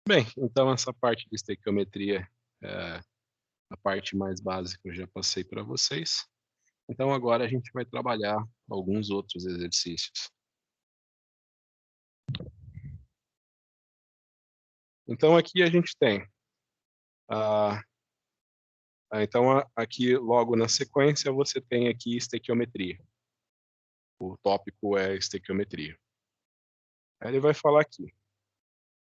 Bem, então essa parte de estequiometria é a parte mais básica eu já passei para vocês. Então agora a gente vai trabalhar alguns outros exercícios. Então aqui a gente tem, ah, aqui logo na sequência você tem aqui estequiometria. O tópico é estequiometria. Aí ele vai falar aqui: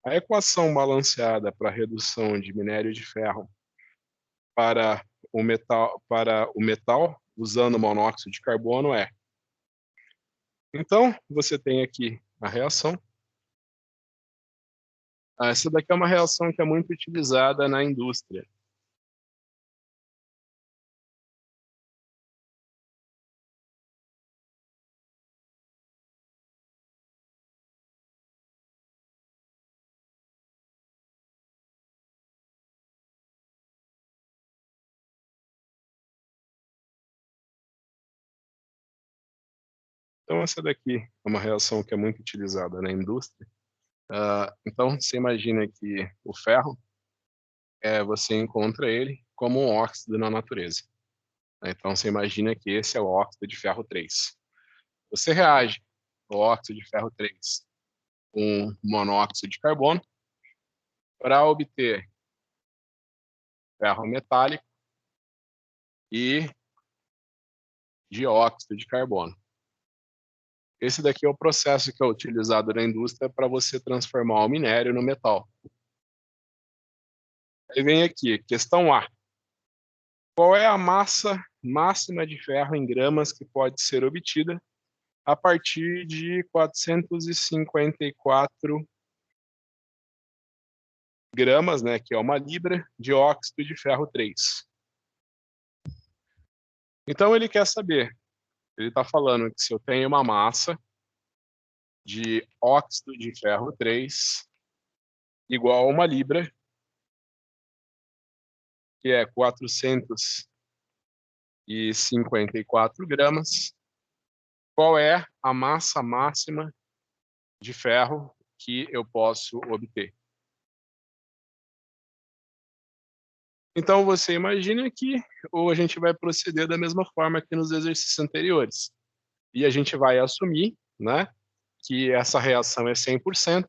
a equação balanceada para a redução de minério de ferro para o metal usando monóxido de carbono é. Então, você tem aqui a reação. Essa daqui é uma reação que é muito utilizada na indústria. Então, essa daqui é uma reação que é muito utilizada na indústria. Então, você imagina que o ferro, você encontra ele como um óxido na natureza. Então, você imagina que esse é o óxido de ferro 3. Você reage o óxido de ferro 3 com monóxido de carbono para obter ferro metálico e dióxido de carbono. Esse daqui é o processo que é utilizado na indústria para você transformar o minério no metal. Aí vem aqui, questão A. Qual é a massa máxima de ferro em gramas que pode ser obtida a partir de 454 gramas, né, que é uma libra, de óxido de ferro 3? Então ele quer saber, ele está falando que se eu tenho uma massa de óxido de ferro 3 igual a uma libra, que é 454 gramas, qual é a massa máxima de ferro que eu posso obter? Então você imagina que ou a gente vai proceder da mesma forma que nos exercícios anteriores. E a gente vai assumir, né, que essa reação é 100%,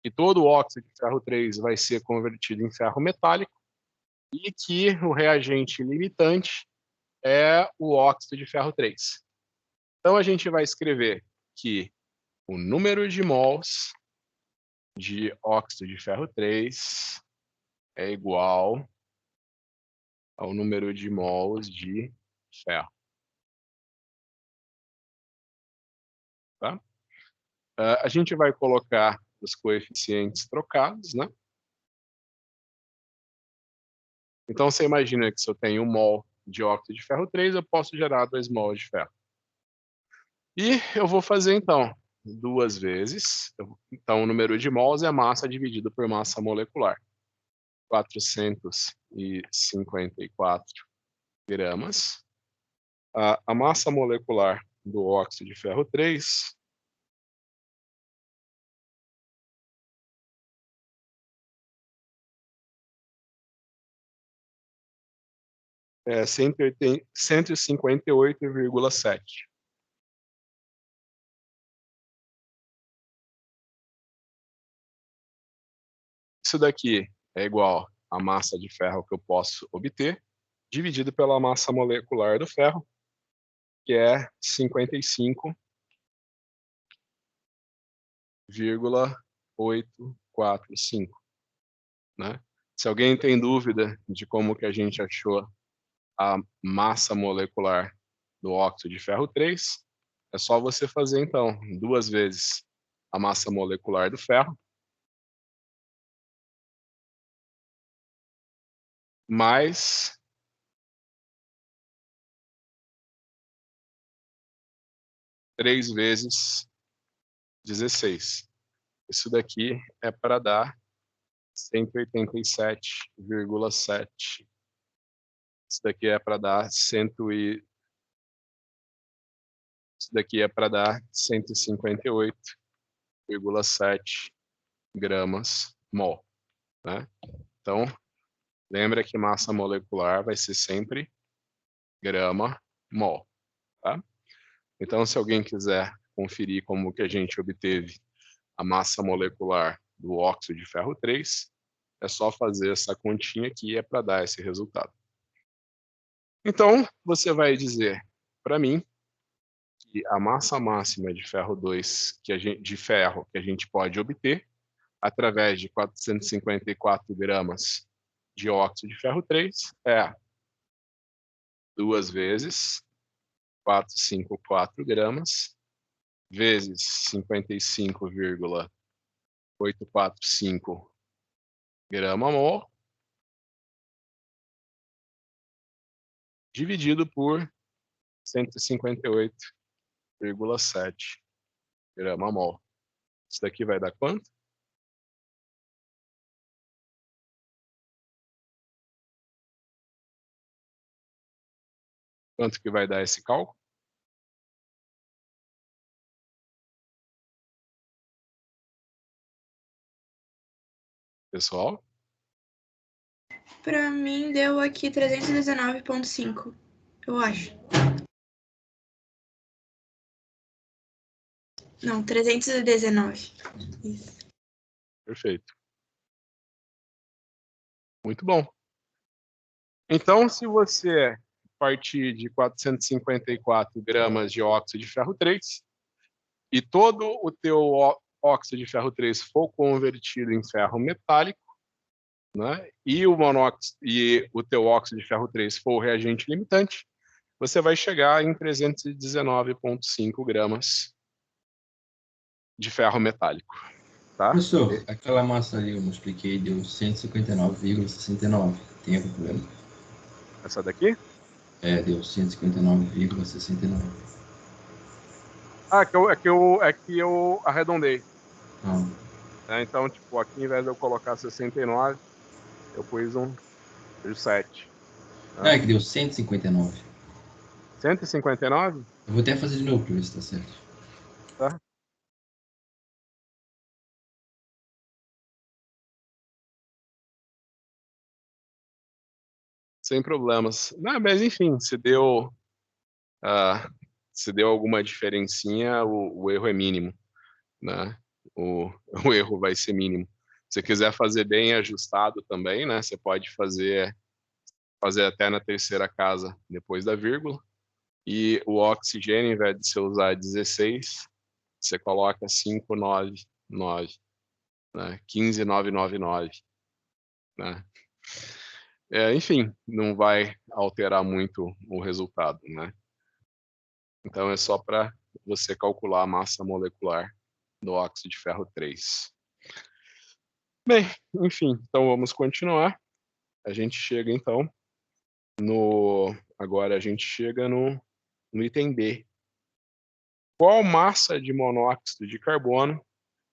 que todo o óxido de ferro 3 vai ser convertido em ferro metálico e que o reagente limitante é o óxido de ferro 3. Então a gente vai escrever que o número de mols de óxido de ferro 3 é igual ao número de mols de ferro, tá? A gente vai colocar os coeficientes trocados, né? Então você imagina que se eu tenho 1 mol de óxido de ferro 3, eu posso gerar 2 mols de ferro. E eu vou fazer então 2 vezes, então o número de mols é a massa dividido por massa molecular. 454 gramas. A massa molecular do óxido de ferro 3 é 158,7. Isso daqui é igual à massa de ferro que eu posso obter, dividido pela massa molecular do ferro, que é 55,845, né? Se alguém tem dúvida de como que a gente achou a massa molecular do óxido de ferro 3, é só você fazer então 2 vezes a massa molecular do ferro, mais 3 vezes 16. Isso daqui é para dar 187,7. Isso daqui é para dar 158,7 gramas mol. né? Então, lembra que massa molecular vai ser sempre grama-mol, tá? Então, se alguém quiser conferir como que a gente obteve a massa molecular do óxido de ferro 3, é só fazer essa continha aqui, é para dar esse resultado. Então, você vai dizer para mim que a massa máxima de ferro 2 de ferro que a gente pode obter através de 454 gramas de óxido de ferro 3 é 2 vezes 454 gramas vezes 55,845 grama-mol dividido por 158,7 grama-mol. Isso daqui vai dar quanto? Quanto que vai dar esse cálculo? Pessoal? Pra mim deu aqui 319,5, eu acho. Não, 319. Isso. Perfeito. Muito bom. Então, se você partir de 454 gramas de óxido de ferro 3 e todo o teu óxido de ferro 3 for convertido em ferro metálico, né, e o teu óxido de ferro 3 for o reagente limitante, você vai chegar em 319,5 gramas de ferro metálico. Tá? Professor, aquela massa ali eu multipliquei, deu 159,69. Tem algum problema? Essa daqui? Deu 159,69. Ah, é que eu arredondei. Ah, Então, tipo, aqui, em vez de eu colocar 69, eu pus um 7. Tá? que deu 159. 159? Eu vou até fazer de novo para ver se está certo. Tá? Sem problemas. Não, mas enfim, se deu alguma diferencinha, o erro é mínimo, né? O, o erro vai ser mínimo. Se você quiser fazer bem ajustado também, né? Você pode fazer até na terceira casa depois da vírgula. E o oxigênio, ao invés de você usar 16, você coloca 599, né? 15999, né? Enfim, não vai alterar muito o resultado, né? Então é só para você calcular a massa molecular do óxido de ferro 3. Bem, enfim, então vamos continuar. A gente chega então agora a gente chega no item B. Qual massa de monóxido de carbono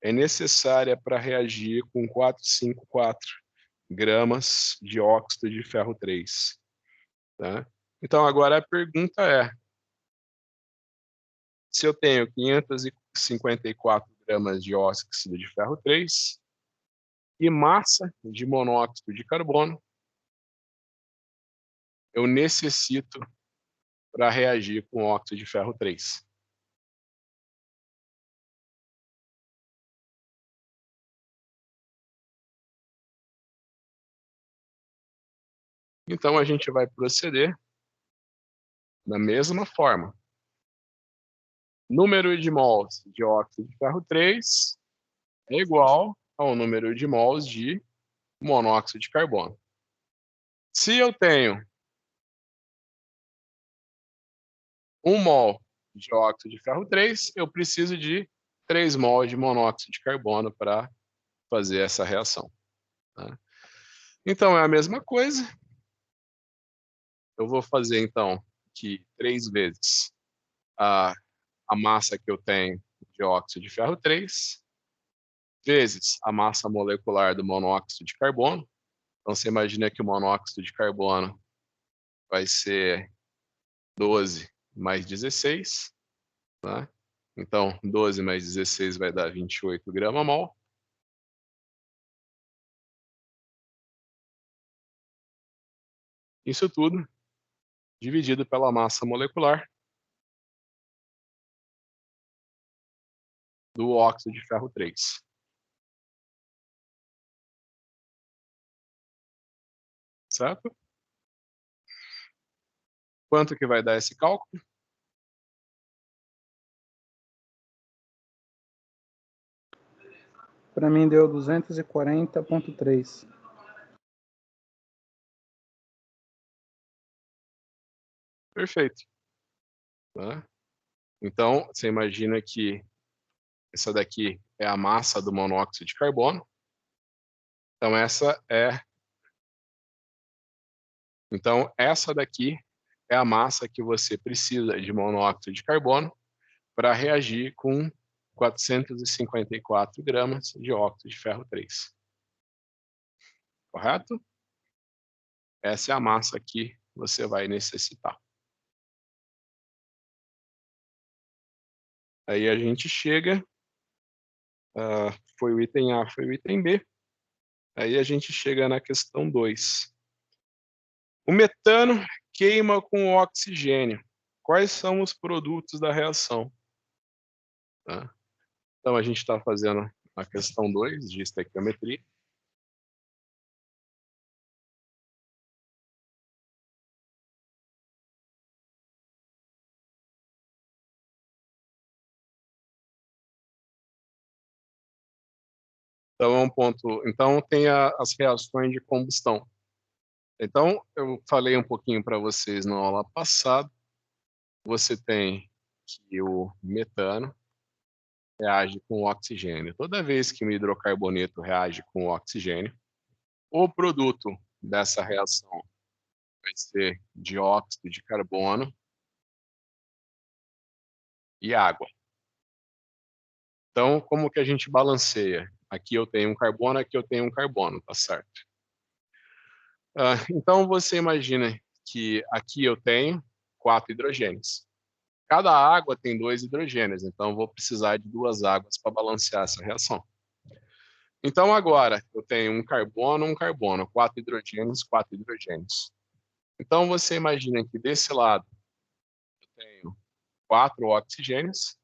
é necessária para reagir com 454 gramas de óxido de ferro 3? Tá? Então agora a pergunta é, se eu tenho 554 gramas de óxido de ferro 3 e massa de monóxido de carbono, eu necessito para reagir com óxido de ferro 3. Então a gente vai proceder da mesma forma. Número de mols de óxido de ferro 3 é igual ao número de mols de monóxido de carbono. Se eu tenho 1 mol de óxido de ferro 3, eu preciso de 3 mol de monóxido de carbono para fazer essa reação. Tá? Então é a mesma coisa. Eu vou fazer então que 3 vezes a massa que eu tenho de óxido de ferro 3 vezes a massa molecular do monóxido de carbono. Então você imagina que o monóxido de carbono vai ser 12 mais 16, tá? Então 12 mais 16 vai dar 28 grama-mol. Isso tudo dividido pela massa molecular do óxido de ferro 3. Certo? Quanto que vai dar esse cálculo? Para mim deu 240,3. Perfeito. Tá? Então, você imagina que essa daqui é a massa do monóxido de carbono. Então, essa daqui é a massa que você precisa de monóxido de carbono para reagir com 454 gramas de óxido de ferro 3. Correto? Essa é a massa que você vai necessitar. Aí a gente chega, foi o item A, foi o item B. Aí a gente chega na questão 2. O metano queima com o oxigênio. Quais são os produtos da reação? Tá? Então, a gente está fazendo a questão 2 de estequiometria. Então, é um ponto. Então, tem as reações de combustão. Então, eu falei um pouquinho para vocês na aula passada. Você tem que o metano reage com o oxigênio. Toda vez que o hidrocarboneto reage com o oxigênio, o produto dessa reação vai ser dióxido de carbono e água. Então, como que a gente balanceia? Aqui eu tenho um carbono, aqui eu tenho um carbono, tá certo? Então, você imagina que aqui eu tenho 4 hidrogênios. Cada água tem 2 hidrogênios, então eu vou precisar de 2 águas para balancear essa reação. Então, agora, eu tenho um carbono, 4 hidrogênios, 4 hidrogênios. Então, você imagina que desse lado eu tenho 4 oxigênios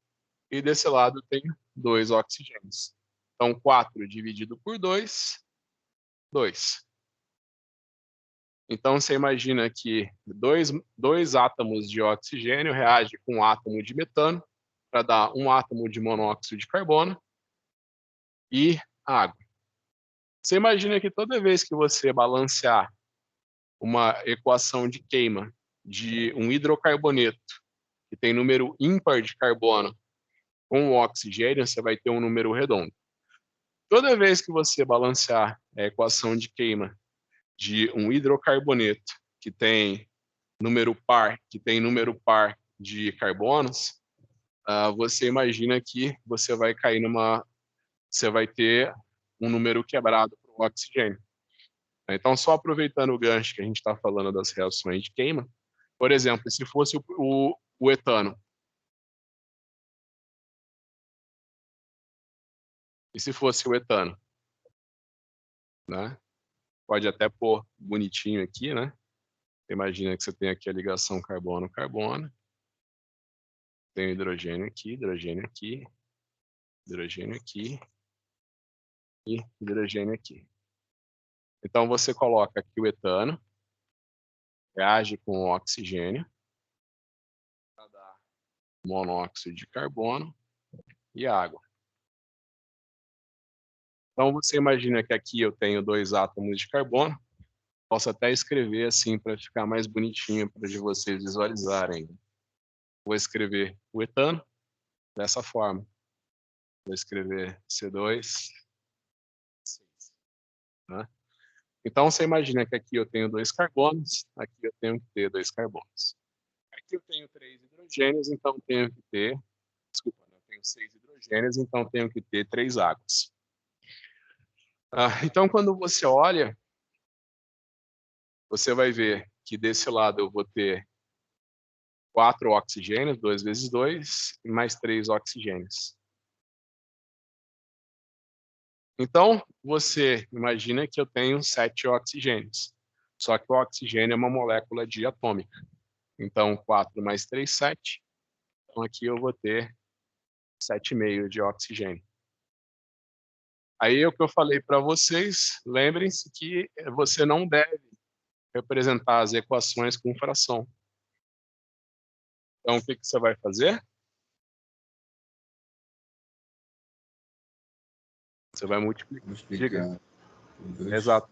e desse lado eu tenho 2 oxigênios. Então, 4 dividido por 2, 2. Então, você imagina que dois átomos de oxigênio reagem com um átomo de metano para dar um átomo de monóxido de carbono e água. Você imagina que toda vez que você balancear uma equação de queima de um hidrocarboneto que tem número ímpar de carbono com o oxigênio, você vai ter um número redondo. Toda vez que você balancear a equação de queima de um hidrocarboneto que tem número par de carbonos, você imagina que você vai cair você vai ter um número quebrado para o oxigênio. Então, só aproveitando o gancho que a gente está falando das reações de queima, por exemplo, se fosse o etano, e se fosse o etano, né? Pode até pôr bonitinho aqui, né? Imagina que você tem aqui a ligação carbono-carbono, tem hidrogênio aqui, hidrogênio aqui, hidrogênio aqui e hidrogênio aqui. Então, você coloca aqui o etano, reage com o oxigênio, para dar monóxido de carbono e água. Então, você imagina que aqui eu tenho 2 átomos de carbono. Posso até escrever assim para ficar mais bonitinho para vocês visualizarem. Vou escrever o etano dessa forma. Vou escrever C2, 6. Né? Então, você imagina que aqui eu tenho 2 carbonos, aqui eu tenho que ter 2 carbonos. Aqui eu tenho 3 hidrogênios, então tenho que ter... Desculpa, eu tenho 6 hidrogênios, então tenho que ter 3 águas. Então, quando você olha, você vai ver que desse lado eu vou ter 4 oxigênios, 2 vezes 2, e mais 3 oxigênios. Então, você imagina que eu tenho 7 oxigênios. Só que o oxigênio é uma molécula diatômica. Então, 4 mais 3, 7. Então, aqui eu vou ter 7,5 de oxigênio. Aí, o que eu falei para vocês, lembrem-se que você não deve representar as equações com fração. Então, o que você vai fazer? Você vai multiplicar. Multiplicar por 2. Exato.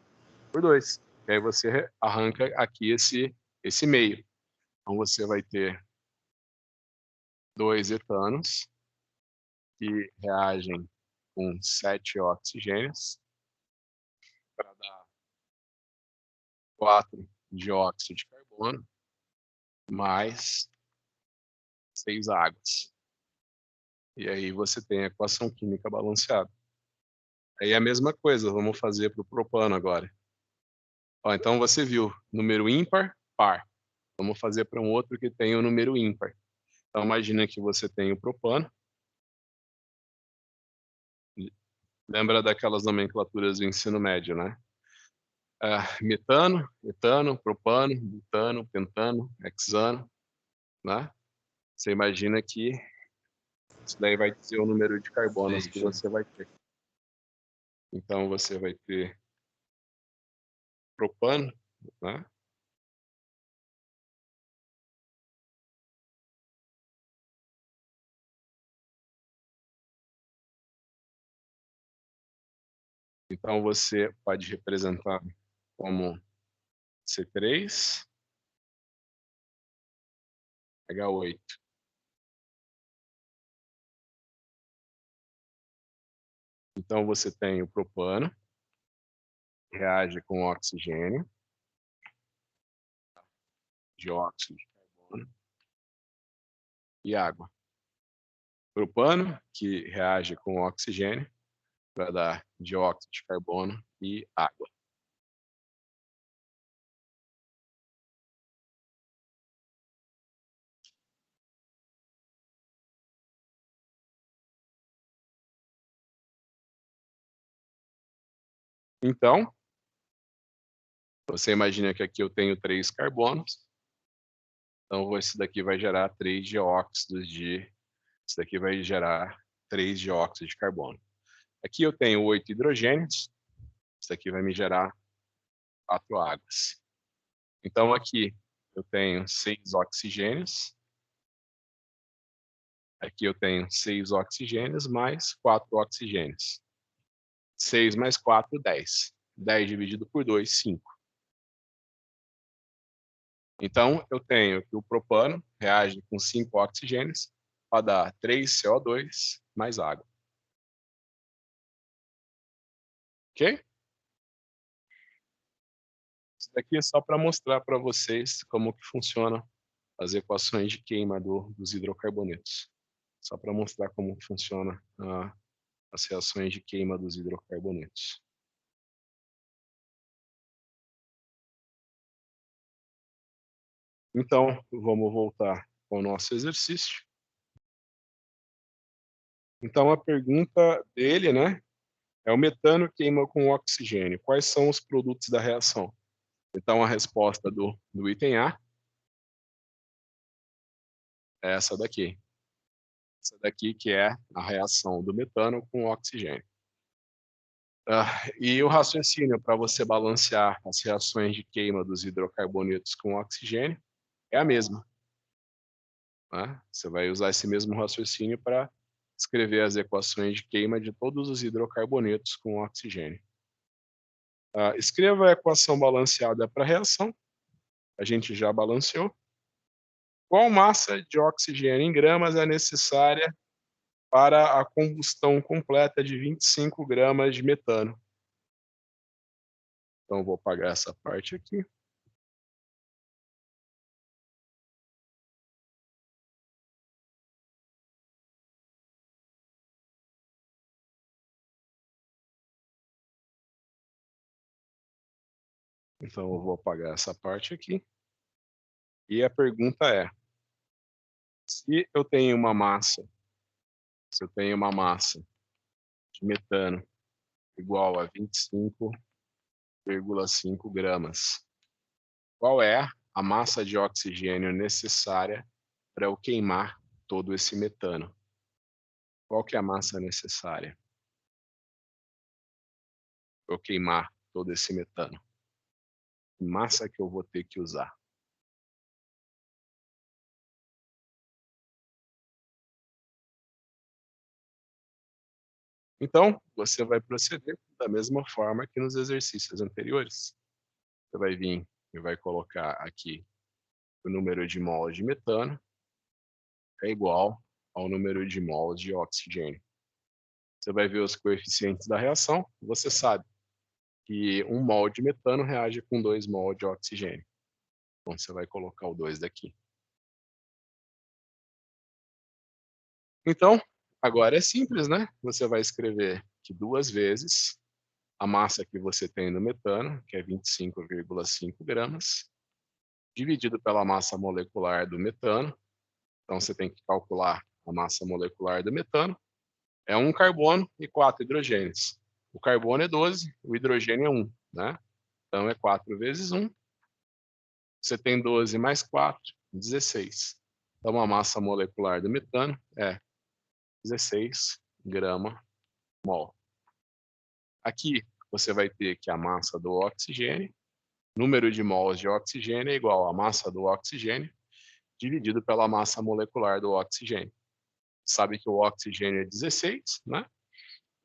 Por 2. E aí você arranca aqui esse meio. Então, você vai ter 2 etanos que reagem com 7 oxigênios para dar 4 dióxido de carbono mais 6 águas. E aí você tem a equação química balanceada. Aí é a mesma coisa, vamos fazer para o propano agora. Ó, então você viu número ímpar, par. Vamos fazer para um outro que tem o número ímpar. Então imagina que você tem o propano. Lembra daquelas nomenclaturas do ensino médio, né? Metano, etano, propano, butano, pentano, hexano, né? Você imagina que isso daí vai dizer o número de carbonos que você vai ter. Então você vai ter propano, né? Então você pode representar como C3, H8. Então você tem o propano, reage com oxigênio, dióxido de carbono e água. Propano, que reage com oxigênio, vai dar dióxido de carbono e água. Então, você imagina que aqui eu tenho 3 carbonos. Então, esse daqui vai gerar 3 dióxidos de... Esse daqui vai gerar 3 dióxidos de carbono. Aqui eu tenho 8 hidrogênios. Isso daqui vai me gerar 4 águas. Então, aqui eu tenho 6 oxigênios. Aqui eu tenho 6 oxigênios mais 4 oxigênios. 6 mais 4, 10. 10 dividido por 2, 5. Então, eu tenho que o propano reage com 5 oxigênios para dar 3 CO2 mais água. Ok? Isso daqui é só para mostrar para vocês como que funciona as equações de queima dos hidrocarbonetos. Só para mostrar como funciona as reações de queima dos hidrocarbonetos. Então, vamos voltar ao nosso exercício. Então, a pergunta dele, né, é o metano queima com oxigênio. Quais são os produtos da reação? Então, a resposta do item A é essa daqui. Essa daqui que é a reação do metano com oxigênio. E o raciocínio para você balancear as reações de queima dos hidrocarbonetos com oxigênio é a mesma. Né? Você vai usar esse mesmo raciocínio para escrever as equações de queima de todos os hidrocarbonetos com oxigênio. Escreva a equação balanceada para a reação. A gente já balanceou. Qual massa de oxigênio em gramas é necessária para a combustão completa de 25 gramas de metano? Então, vou apagar essa parte aqui. Então, eu vou apagar essa parte aqui. E a pergunta é, se eu tenho uma massa de metano igual a 25,5 gramas, qual é a massa de oxigênio necessária para eu queimar todo esse metano? Qual que é a massa necessária para eu queimar todo esse metano? Que massa que eu vou ter que usar? Então, você vai proceder da mesma forma que nos exercícios anteriores. Você vai vir e vai colocar aqui o número de mols de metano é igual ao número de mols de oxigênio. Você vai ver os coeficientes da reação, você sabe que 1 mol de metano reage com 2 mol de oxigênio. Então, você vai colocar o 2 daqui. Então, agora é simples, né? Você vai escrever que 2 vezes a massa que você tem no metano, que é 25,5 gramas, dividido pela massa molecular do metano. Então, você tem que calcular a massa molecular do metano. É 1 carbono e 4 hidrogênios. O carbono é 12, o hidrogênio é 1, né? Então, é 4 vezes 1. Você tem 12 mais 4, 16. Então, a massa molecular do metano é 16 grama-mol. Aqui, você vai ter que a massa do oxigênio, número de mols de oxigênio é igual à massa do oxigênio, dividido pela massa molecular do oxigênio. Sabe que o oxigênio é 16, né?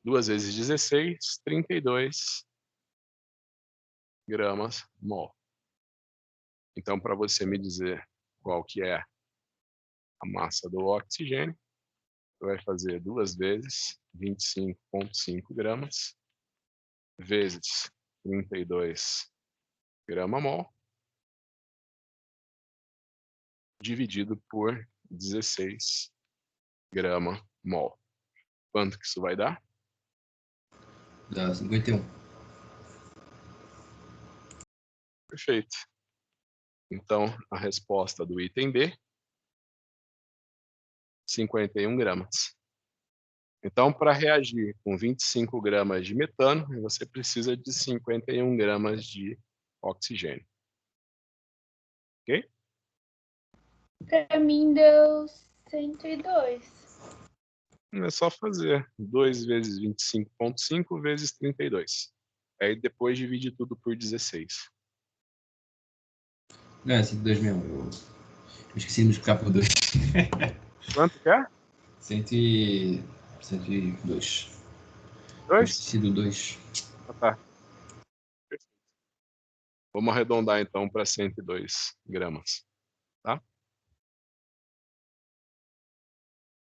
2 vezes 16, 32 gramas-mol. Então, para você me dizer qual que é a massa do oxigênio, você vai fazer 2 vezes 25,5 gramas, vezes 32 grama-mol, dividido por 16 grama-mol. Quanto que isso vai dar? Dá 51. Perfeito. Então, a resposta do item B, 51 gramas. Então, para reagir com 25 gramas de metano, você precisa de 51 gramas de oxigênio. Ok? Pra mim deu 102. É só fazer 2 vezes 25,5 vezes 32. Aí depois divide tudo por 16. Não, é 102 mesmo. Eu esqueci de multiplicar por 2. Quanto que é? 102. 2? Esqueci do 2. Ah, tá. Perfeito. Vamos arredondar então para 102 gramas. Tá?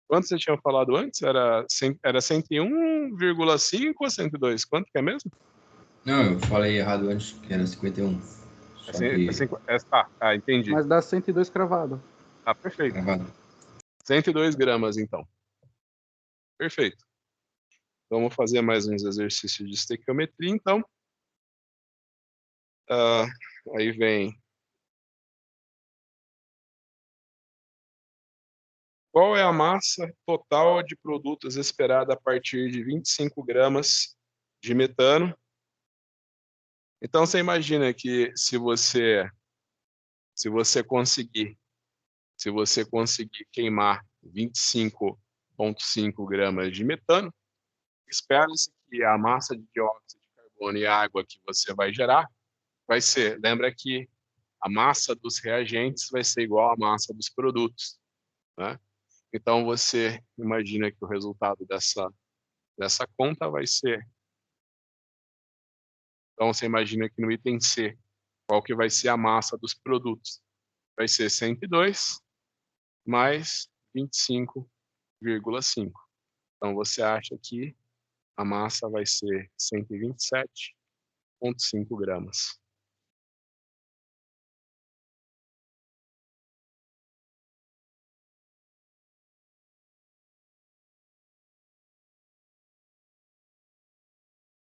Quanto você tinha falado antes? Era 101,5 ou 102? Quanto que é mesmo? Não, eu falei errado antes, que era 51. Só que Entendi. Mas dá 102 cravado. Ah, perfeito. gravado. 102 gramas, então. Perfeito. Vamos fazer mais uns exercícios de estequiometria, então. Aí vem... Qual é a massa total de produtos esperada a partir de 25 gramas de metano? Então, você imagina que se você conseguir queimar 25,5 gramas de metano, espera-se que a massa de dióxido de carbono e água que você vai gerar vai ser, lembra que a massa dos reagentes vai ser igual à massa dos produtos, né? Então, você imagina que o resultado dessa conta vai ser... Então, você imagina que no item C, qual que vai ser a massa dos produtos? Vai ser 102 mais 25,5. Então, você acha que a massa vai ser 127,5 gramas.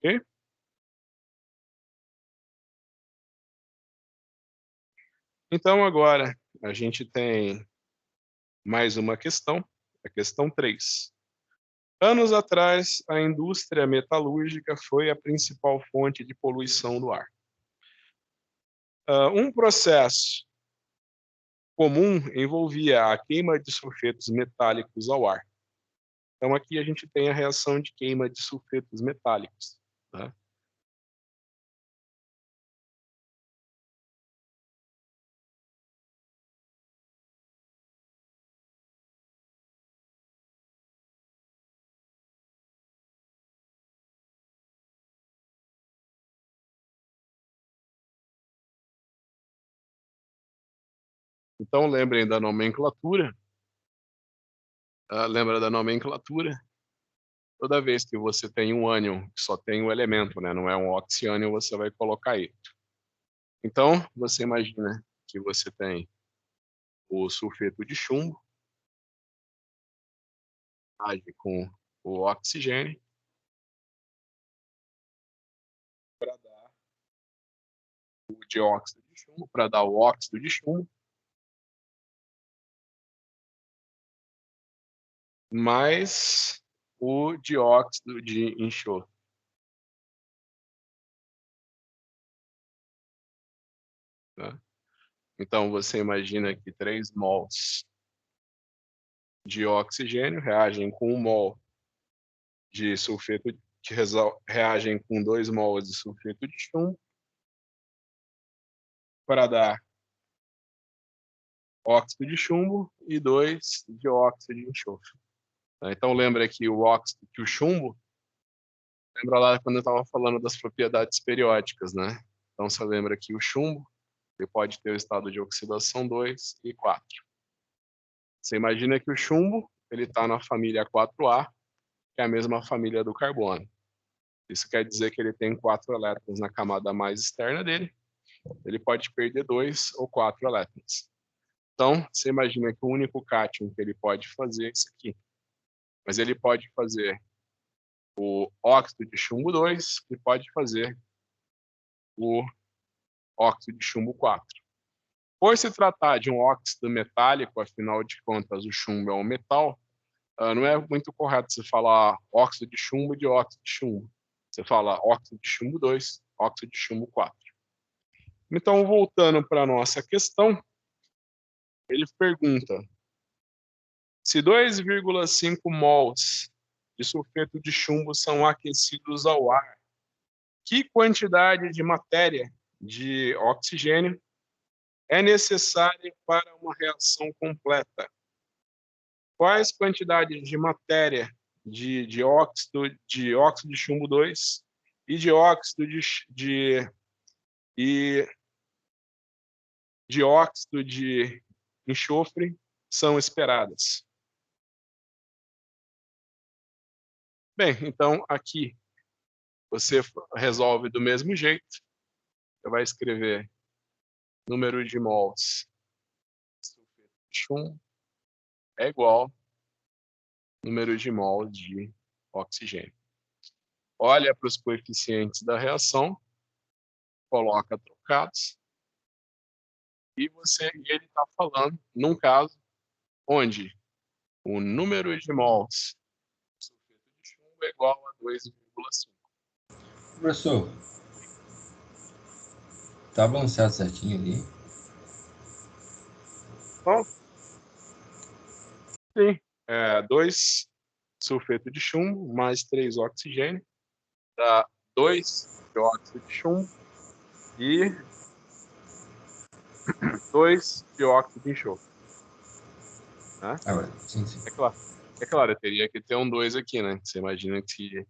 Ok? Então, agora, a gente tem mais uma questão, a questão 3. Anos atrás, a indústria metalúrgica foi a principal fonte de poluição do ar. Um processo comum envolvia a queima de sulfetos metálicos ao ar. Então, aqui a gente tem a reação de queima de sulfetos metálicos. Tá? Então, lembrem da nomenclatura. Lembra da nomenclatura? Toda vez que você tem um ânion que só tem um elemento, né, não é um oxiânion, você vai colocar ele. Então, você imagina que você tem o sulfeto de chumbo, age com o oxigênio para dar o dióxido de chumbo, para dar o óxido de chumbo, mais o dióxido de enxofre. Tá? Então, você imagina que 3 mols de oxigênio reagem com 1 mol de sulfeto, que reagem com 2 mols de sulfeto de chumbo, para dar óxido de chumbo e 2 dióxido de enxofre. Tá? Então, lembra que o chumbo, lembra lá quando eu estava falando das propriedades periódicas, né? Então, você lembra que o chumbo ele pode ter o estado de oxidação 2 e 4. Você imagina que o chumbo ele está na família 4A, que é a mesma família do carbono. Isso quer dizer que ele tem 4 elétrons na camada mais externa dele. Ele pode perder 2 ou 4 elétrons. Então, você imagina que o único cátion que ele pode fazer é isso aqui. Mas ele pode fazer o óxido de chumbo 2 e pode fazer o óxido de chumbo 4. Por se tratar de um óxido metálico, afinal de contas o chumbo é um metal, não é muito correto você falar óxido de chumbo de óxido de chumbo. Você fala óxido de chumbo 2, óxido de chumbo 4. Então, voltando para a nossa questão, ele pergunta: se 2,5 mols de sulfeto de chumbo são aquecidos ao ar, que quantidade de matéria de oxigênio é necessária para uma reação completa? Quais quantidades de matéria de óxido de chumbo 2 e de óxido de óxido de enxofre são esperadas? Bem, então aqui você resolve do mesmo jeito. Você vai escrever número de mols de sulfeto de chumbo é igual número de mols de oxigênio. Olha para os coeficientes da reação, coloca trocados, e ele está falando num caso onde o número de mols de sulfeto de chumbo é igual a 2,5. Professor, tá balanceado certinho ali? Bom, sim, 2 sulfeto de chumbo mais 3 oxigênio dá 2 dióxido de chumbo e 2 dióxido de enxofre. Né? Sim. É claro, eu teria que ter um 2 aqui, né? Você imagina que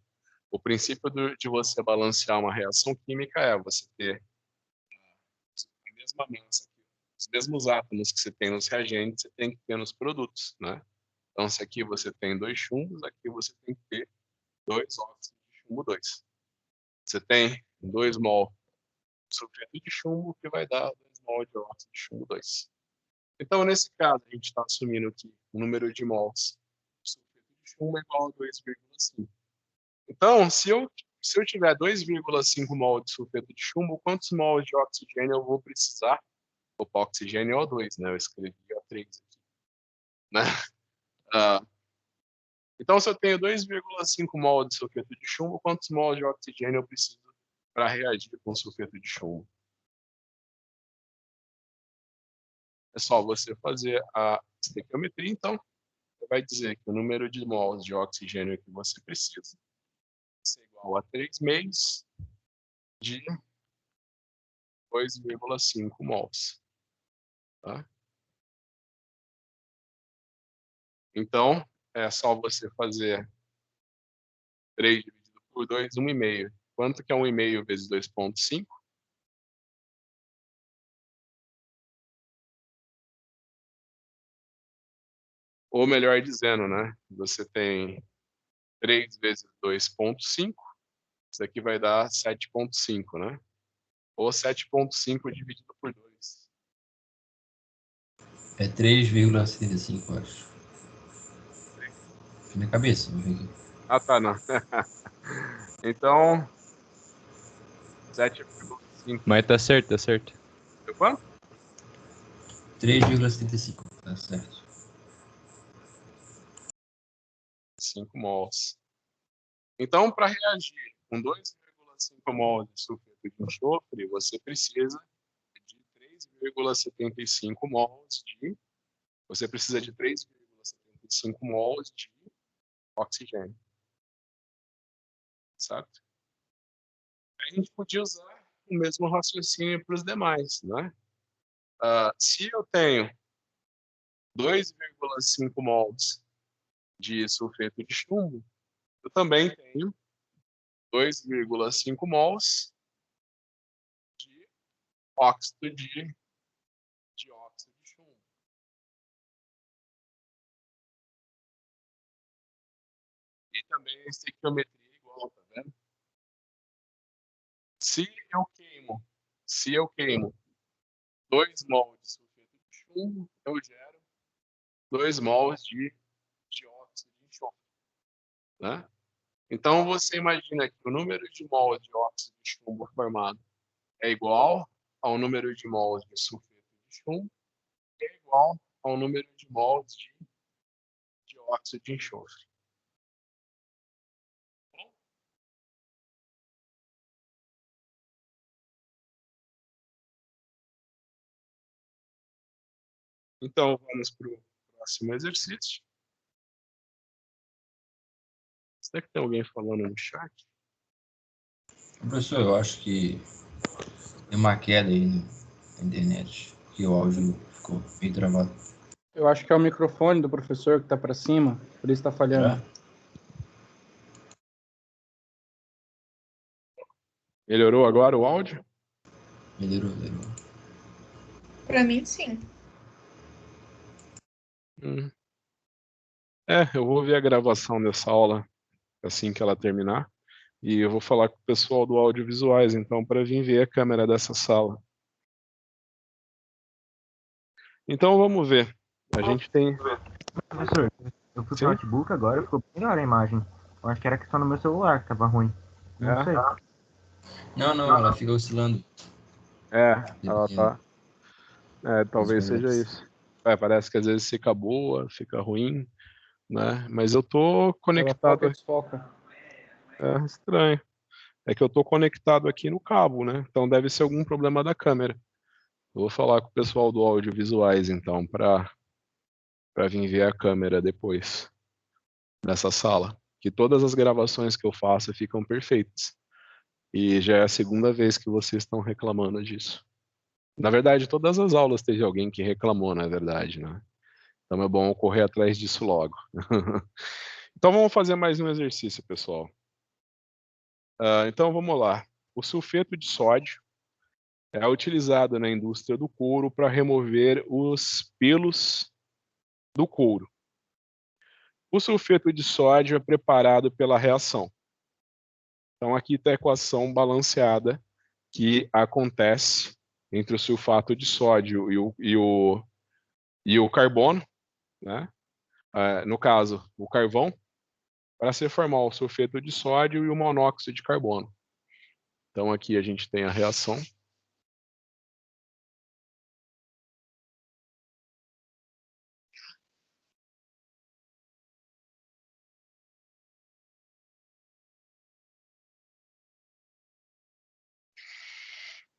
o princípio de você balancear uma reação química é você ter a mesma massa, os mesmos átomos que você tem nos reagentes, você tem que ter nos produtos, né? Então, se aqui você tem 2 chumbos, aqui você tem que ter 2 óxidos de chumbo 2. Você tem 2 mol de sulfeto de chumbo, que vai dar 2 mol de óxido de chumbo 2. Então, nesse caso, a gente está assumindo que o número de mols de sulfeto de chumbo é igual a 2,5. Então, se eu tiver 2,5 mol de sulfeto de chumbo, quantos mols de oxigênio eu vou precisar? Opa, oxigênio é O2, né? Eu escrevi O3 aqui. Né? Então, se eu tenho 2,5 mol de sulfeto de chumbo, quantos mols de oxigênio eu preciso para reagir com sulfeto de chumbo? é só você fazer a estequiometria, então, você vai dizer que o número de mols de oxigênio que você precisa é igual a 3 meios de 2,5 mols. Tá? Então, é só você fazer 3 dividido por 2, 1,5. Quanto que é 1,5 vezes 2,5? Ou melhor dizendo, né? Você tem 3 vezes 2,5. Isso aqui vai dar 7,5, né? Ou 7,5 dividido por 2. É 3,75, eu acho. Aqui na cabeça, vou ver aqui. Ah, tá, não. Então, 7,5. Mas tá certo, tá certo. Deu quanto? 3,75, tá certo. 5 mols. Então, para reagir com 2,5 mols de sulfeto de enxofre, você precisa de 3,75 mols de... Você precisa de 3,75 mols de oxigênio. Certo? A gente podia usar o mesmo raciocínio para os demais, né? Se eu tenho 2,5 mols de sulfeto de chumbo, eu também tenho 2,5 mols de óxido de dióxido de chumbo. E também a estequiometria é igual, tá vendo? Se eu queimo 2 mols de sulfeto de chumbo, eu gero 2 mols de dióxido de enxofre, né? Então você imagina que o número de mols de óxido de chumbo formado é igual ao número de mols de sulfeto de chumbo, que é igual ao número de mols de dióxido de enxofre. Então vamos para o próximo exercício. Será que tem alguém falando no chat? Professor, eu acho que tem uma queda aí na internet, que o áudio ficou meio travado. Eu acho que é o microfone do professor que tá para cima, por isso tá falhando. Será? Melhorou agora o áudio? Melhorou. Pra mim, sim. Eu vou ver a gravação dessa aula assim que ela terminar. E eu vou falar com o pessoal do audiovisuais, então, para vir ver a câmera dessa sala. Então, vamos ver. A gente tem... Professor, eu fui Sim? pro notebook agora, ficou melhor a imagem. Eu acho que era questão no meu celular que tava ruim. Não É? sei. Não, ela fica oscilando. Ela tá... talvez seja Os isso. Parece que às vezes fica boa, fica ruim, né? Mas eu tô Ela conectado... toca e desfoca. É estranho. É que eu tô conectado aqui no cabo, né? Então deve ser algum problema da câmera. Eu vou falar com o pessoal do audiovisuais, então, para vir ver a câmera depois dessa sala. Que todas as gravações que eu faço ficam perfeitas. E já é a segunda vez que vocês estão reclamando disso. Na verdade, todas as aulas teve alguém que reclamou, na verdade, né? Então é bom eu correr atrás disso logo. Então vamos fazer mais um exercício, pessoal. Então vamos lá. O sulfeto de sódio é utilizado na indústria do couro para remover os pelos do couro. O sulfeto de sódio é preparado pela reação. Então aqui está a equação balanceada que acontece entre o sulfato de sódio e o carbono, né? No caso, o carvão, para se formar o sulfeto de sódio e o monóxido de carbono. Então aqui a gente tem a reação.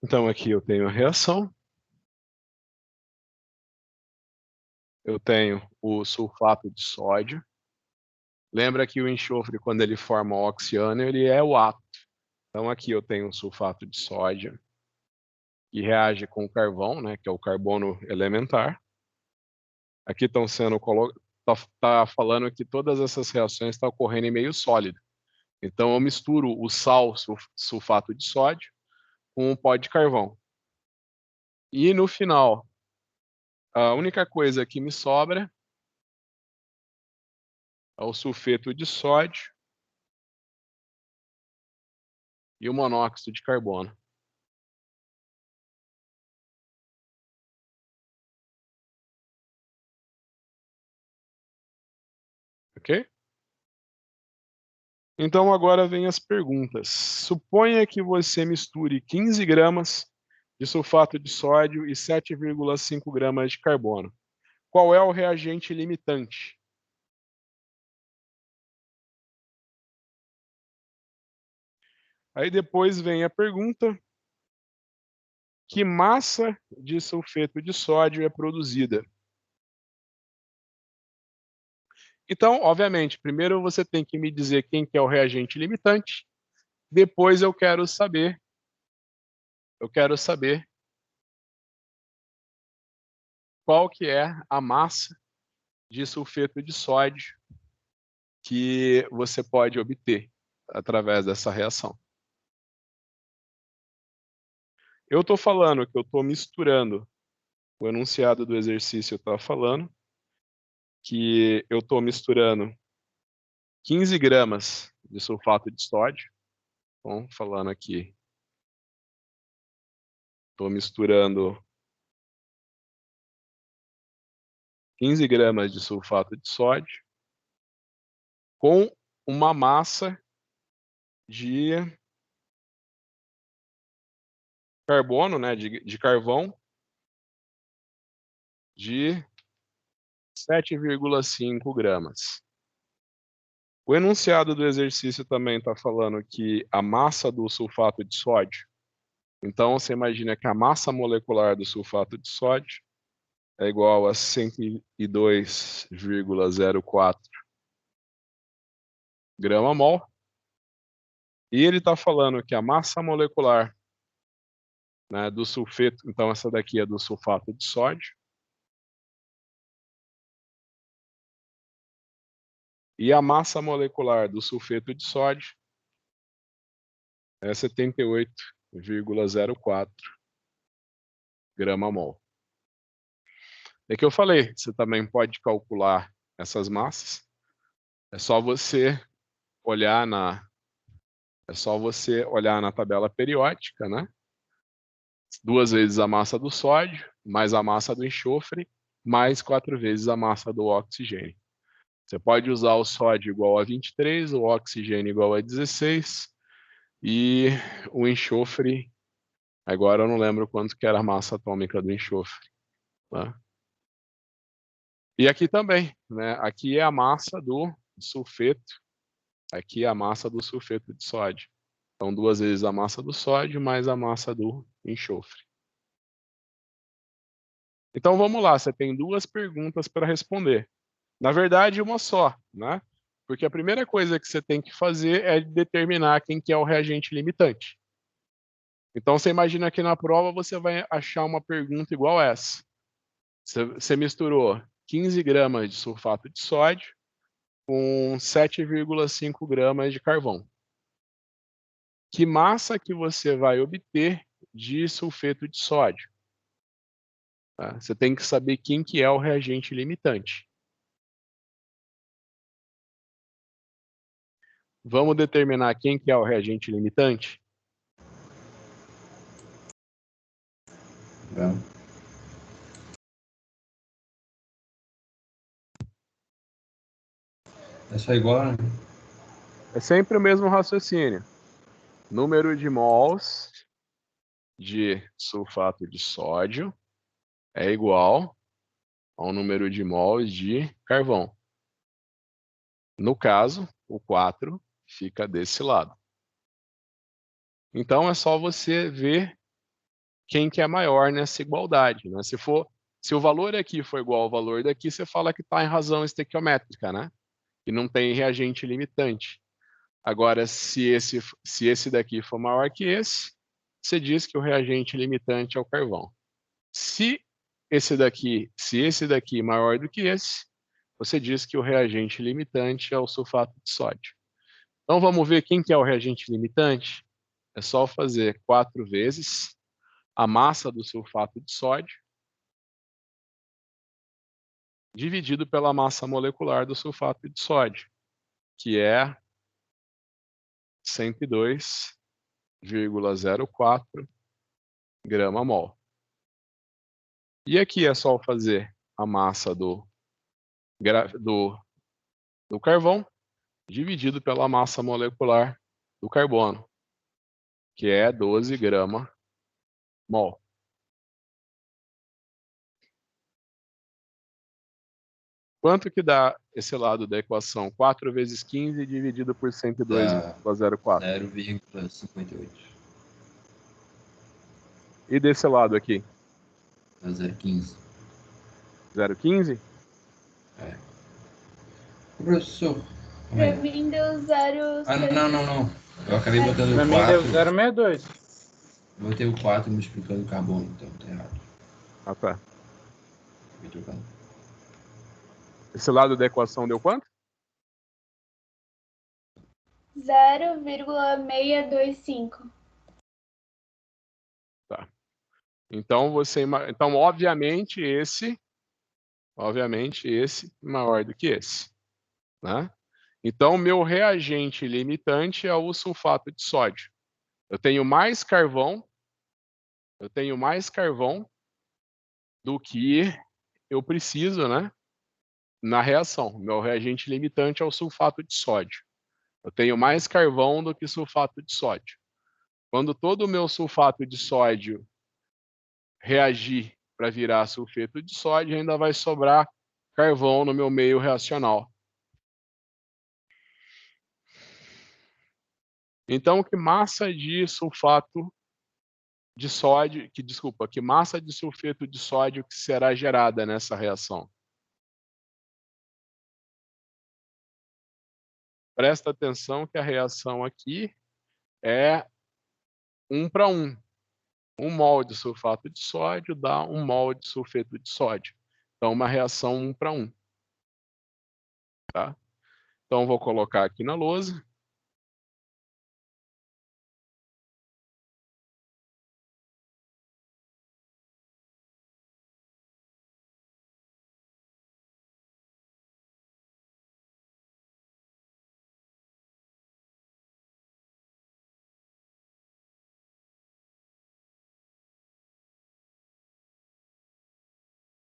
Então aqui eu tenho a reação. eu tenho o sulfato de sódio. Lembra que o enxofre, quando ele forma o oxiano, ele é o átomo. Então aqui eu tenho o sulfato de sódio, que reage com o carvão, né, que é o carbono elementar. Aqui estão sendo tá falando que todas essas reações estão ocorrendo em meio sólido. Então eu misturo o sal, sulfato de sódio, com o pó de carvão. E no final, a única coisa que me sobra é o sulfeto de sódio e o monóxido de carbono. Ok? Então agora vem as perguntas. Suponha que você misture 15 gramas de sulfato de sódio e 7,5 gramas de carbono. Qual é o reagente limitante? Aí depois vem a pergunta: que massa de sulfeto de sódio é produzida? Então, obviamente, primeiro você tem que me dizer quem que é o reagente limitante. Depois eu quero saber qual que é a massa de sulfeto de sódio que você pode obter através dessa reação. Eu estou falando que eu estou misturando, o enunciado do exercício está falando que eu estou misturando 15 gramas de sulfato de sódio. Então, falando aqui, estou misturando 15 gramas de sulfato de sódio com uma massa de carbono, né, de carvão, de 7,5 gramas. O enunciado do exercício também está falando que a massa do sulfato de sódio, então você imagina que a massa molecular do sulfato de sódio é igual a 102,04 grama-mol. E ele está falando que a massa molecular, né, do sulfeto, então essa daqui é do sulfato de sódio, e a massa molecular do sulfeto de sódio é 78,04 grama-mol. É que eu falei, você também pode calcular essas massas. É só você olhar na tabela periódica, né? 2 vezes a massa do sódio, mais a massa do enxofre, mais 4 vezes a massa do oxigênio. Você pode usar o sódio igual a 23, o oxigênio igual a 16 e o enxofre, agora eu não lembro quanto que era a massa atômica do enxofre. Tá? E aqui também, né? Aqui é a massa do sulfeto, aqui é a massa do sulfeto de sódio. Então 2 vezes a massa do sódio mais a massa do enxofre. Então vamos lá, você tem 2 perguntas para responder. Na verdade, uma só, né? Porque a primeira coisa que você tem que fazer é determinar quem que é o reagente limitante. Então você imagina que na prova você vai achar uma pergunta igual essa. Você misturou 15 gramas de sulfato de sódio com 7,5 gramas de carvão. Que massa que você vai obter de sulfeto de sódio? Tá? Você tem que saber quem que é o reagente limitante. Vamos determinar quem que é o reagente limitante? Vamos. É só igual, né? É sempre o mesmo raciocínio. Número de mols de sulfato de sódio é igual ao número de mols de carvão. No caso, o 4 fica desse lado. Então é só você ver quem que é maior nessa igualdade, né? Se for Se o valor aqui for igual ao valor daqui, você fala que está em razão estequiométrica, né? Que não tem reagente limitante. Agora, se esse daqui for maior que esse, você diz que o reagente limitante é o carvão. Se esse daqui é maior do que esse, você diz que o reagente limitante é o sulfato de sódio. Então vamos ver quem que é o reagente limitante? É só fazer 4 vezes a massa do sulfato de sódio dividido pela massa molecular do sulfato de sódio, que é 102,04 grama-mol. E aqui é só fazer a massa do carvão dividido pela massa molecular do carbono, que é 12 grama-mol. Quanto que dá esse lado da equação? 4 vezes 15 dividido por 102,04. 0,58. E desse lado aqui? Dá 0,15. 0,15? Professor. Pra mim deu 0. Não. Eu acabei botando Pra o mim deu 4. 0,62. Botei o 4 multiplicando o carbono, então tá errado. Ah, tá. Acabei trocando. Esse lado da equação deu quanto? 0,625. Tá. Então obviamente esse maior do que esse, né? Então meu reagente limitante é o sulfato de sódio. Eu tenho mais carvão do que eu preciso, né? Na reação. Meu reagente limitante é o sulfato de sódio. Eu tenho mais carvão do que sulfato de sódio. Quando todo o meu sulfato de sódio reagir para virar sulfeto de sódio, ainda vai sobrar carvão no meu meio reacional. Então, que massa de sulfato de sódio, que massa de sulfeto de sódio que será gerada nessa reação? Presta atenção que a reação aqui é 1 para 1. 1 mol de sulfato de sódio dá 1 mol de sulfeto de sódio. Então, uma reação 1 para 1. Tá? Então, vou colocar aqui na lousa.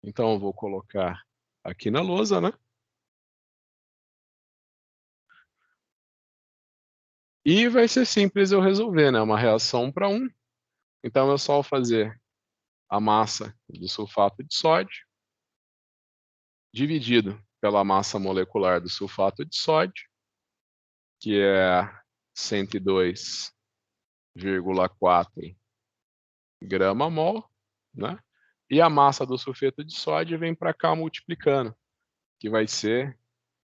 Então, eu vou colocar aqui na lousa, né? E vai ser simples eu resolver, né? Uma reação 1 para 1. Então, é só fazer a massa do sulfato de sódio dividido pela massa molecular do sulfato de sódio, que é 102,4 grama-mol, né? E a massa do sulfeto de sódio vem para cá multiplicando, que vai ser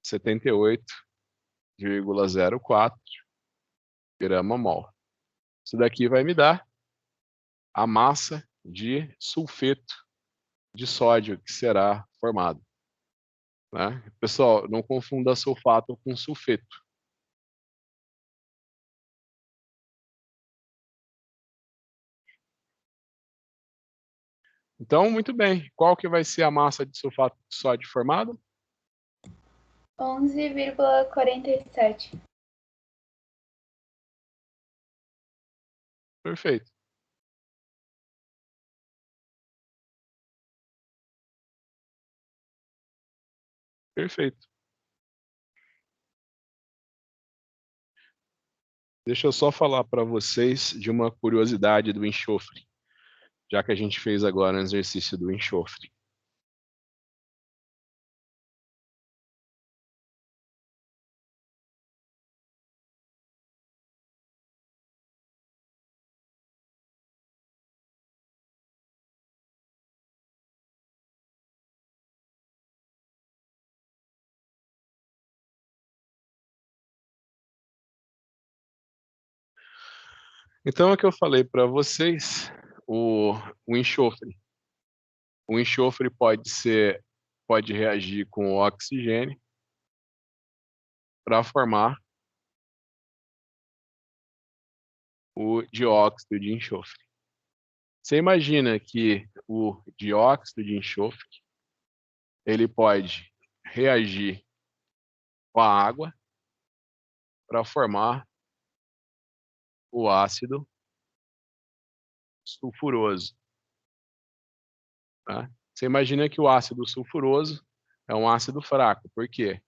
78,04 grama-mol. Isso daqui vai me dar a massa de sulfeto de sódio que será formado. Né? Pessoal, não confunda sulfato com sulfeto. Então, muito bem. Qual que vai ser a massa de sulfato de sódio formada? 11,47. Perfeito. Perfeito. Deixa eu só falar para vocês de uma curiosidade do enxofre, já que a gente fez agora um exercício do enxofre. Então, é o que eu falei para vocês, o enxofre. O enxofre pode reagir com o oxigênio para formar o dióxido de enxofre. Você imagina que o dióxido de enxofre ele pode reagir com a água para formar o ácido sulfuroso. Tá? Você imagina que o ácido sulfuroso é um ácido fraco. Por quê?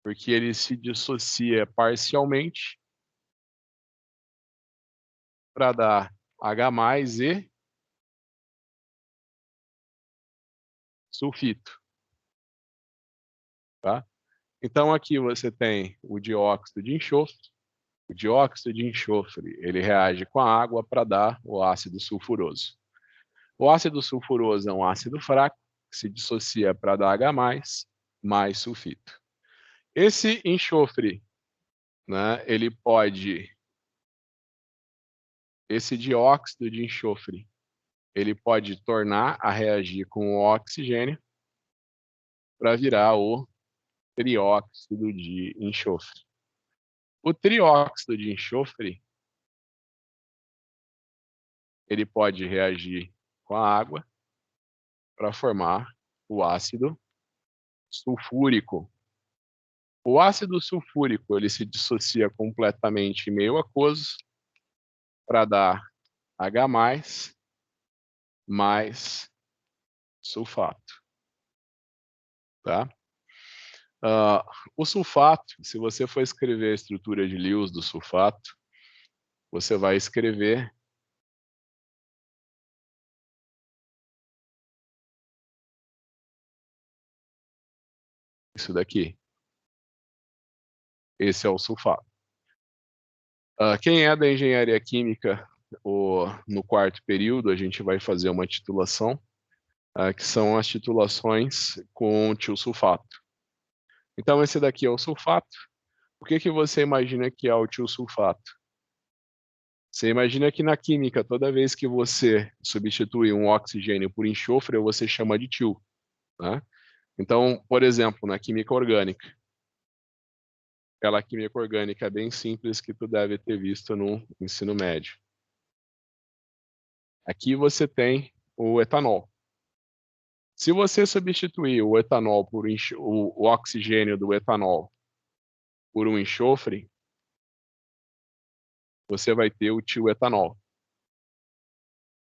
Porque ele se dissocia parcialmente para dar H+ e sulfito. Tá? Então aqui você tem o dióxido de enxofre. O dióxido de enxofre ele reage com a água para dar o ácido sulfuroso. O ácido sulfuroso é um ácido fraco, que se dissocia para dar H+, mais sulfito. Esse enxofre, né, esse dióxido de enxofre, ele pode tornar a reagir com o oxigênio para virar o trióxido de enxofre. O trióxido de enxofre, ele pode reagir com a água para formar o ácido sulfúrico. O ácido sulfúrico ele se dissocia completamente em meio aquoso para dar H+ mais sulfato. Tá? O sulfato, se você for escrever a estrutura de Lewis do sulfato, você vai escrever isso daqui. Esse é o sulfato. Quem é da engenharia química, no quarto período, a gente vai fazer uma titulação, que são as titulações com tiosulfato. Então, esse daqui é o sulfato. O que você imagina que é o tiosulfato? Você imagina que na química, toda vez que você substitui um oxigênio por enxofre, você chama de tio. Né? Então, por exemplo, na química orgânica, aquela química orgânica bem simples que tu deve ter visto no ensino médio. Aqui você tem o etanol. Se você substituir o etanol por o oxigênio do etanol por um enxofre, você vai ter o tioetanol.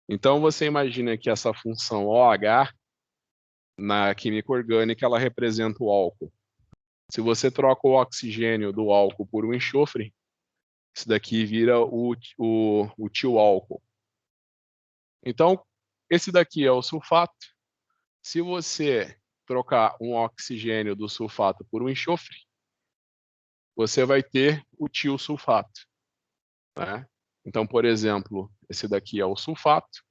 Então você imagina que essa função OH na química orgânica ela representa o álcool. Se você troca o oxigênio do álcool por um enxofre, isso daqui vira o tioálcool. Então, esse daqui é o sulfato. Se você trocar um oxigênio do sulfato por um enxofre, você vai ter o tiosulfato. Né? Então, por exemplo, esse daqui é o sulfato.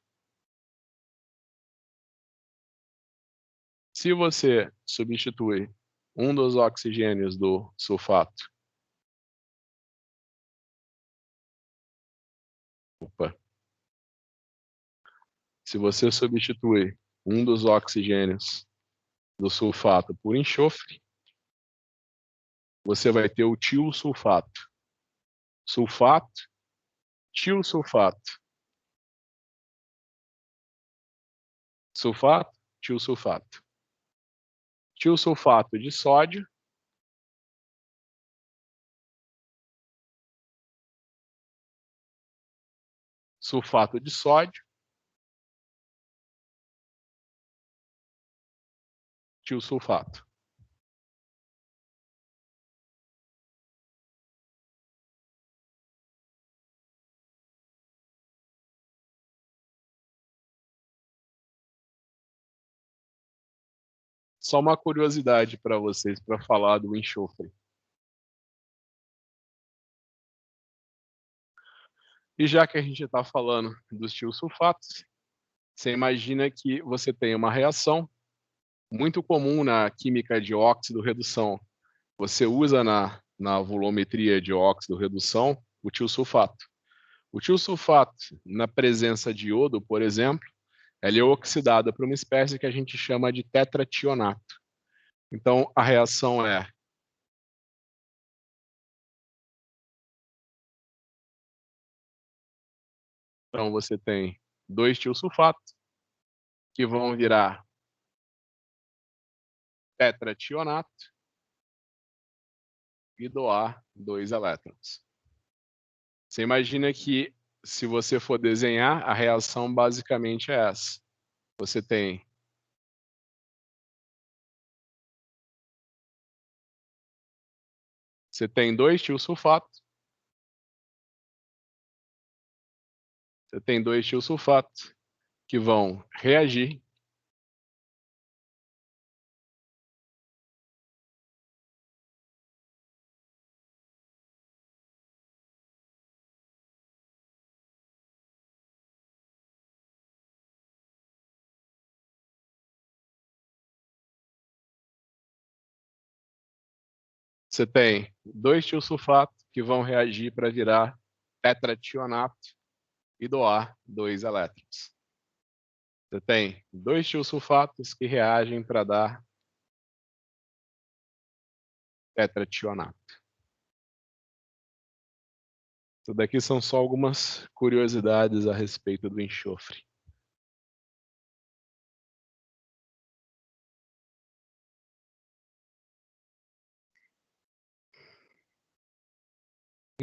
Se você substitui um dos oxigênios do sulfato se você substituir um dos oxigênios do sulfato por enxofre, você vai ter o tiosulfato. Sulfato, tiosulfato. Sulfato, tiosulfato. Tiosulfato de sódio. Sulfato de sódio. Tiosulfato. Só uma curiosidade para vocês para falar do enxofre. E já que a gente está falando dos tiosulfatos, você imagina que você tem uma reação muito comum na química de óxido-redução. Você usa na volumetria de óxido-redução o tiosulfato. O tiosulfato, na presença de iodo, por exemplo, ele é oxidado por uma espécie que a gente chama de tetrationato. Então, a reação é então você tem 2 tiosulfatos que vão virar tetrationato e doar 2 elétrons. Você imagina que, se você for desenhar, a reação basicamente é essa. Você tem dois tiosulfatos. Você tem 2 tiosulfatos que vão reagir você tem 2 tiosulfatos que vão reagir para virar tetrationato e doar 2 elétrons. Você tem 2 tiosulfatos que reagem para dar tetrationato. Isso daqui são só algumas curiosidades a respeito do enxofre.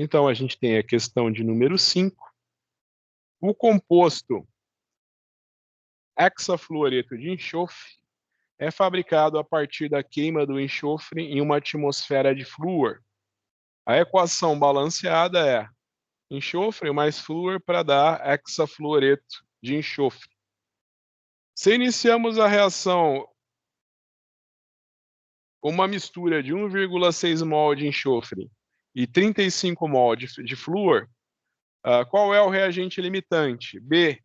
Então, a gente tem a questão de número 5. O composto hexafluoreto de enxofre é fabricado a partir da queima do enxofre em uma atmosfera de flúor. A equação balanceada é enxofre mais flúor para dar hexafluoreto de enxofre. Se iniciamos a reação com uma mistura de 1,6 mol de enxofre e 35 mol de flúor, qual é o reagente limitante? B.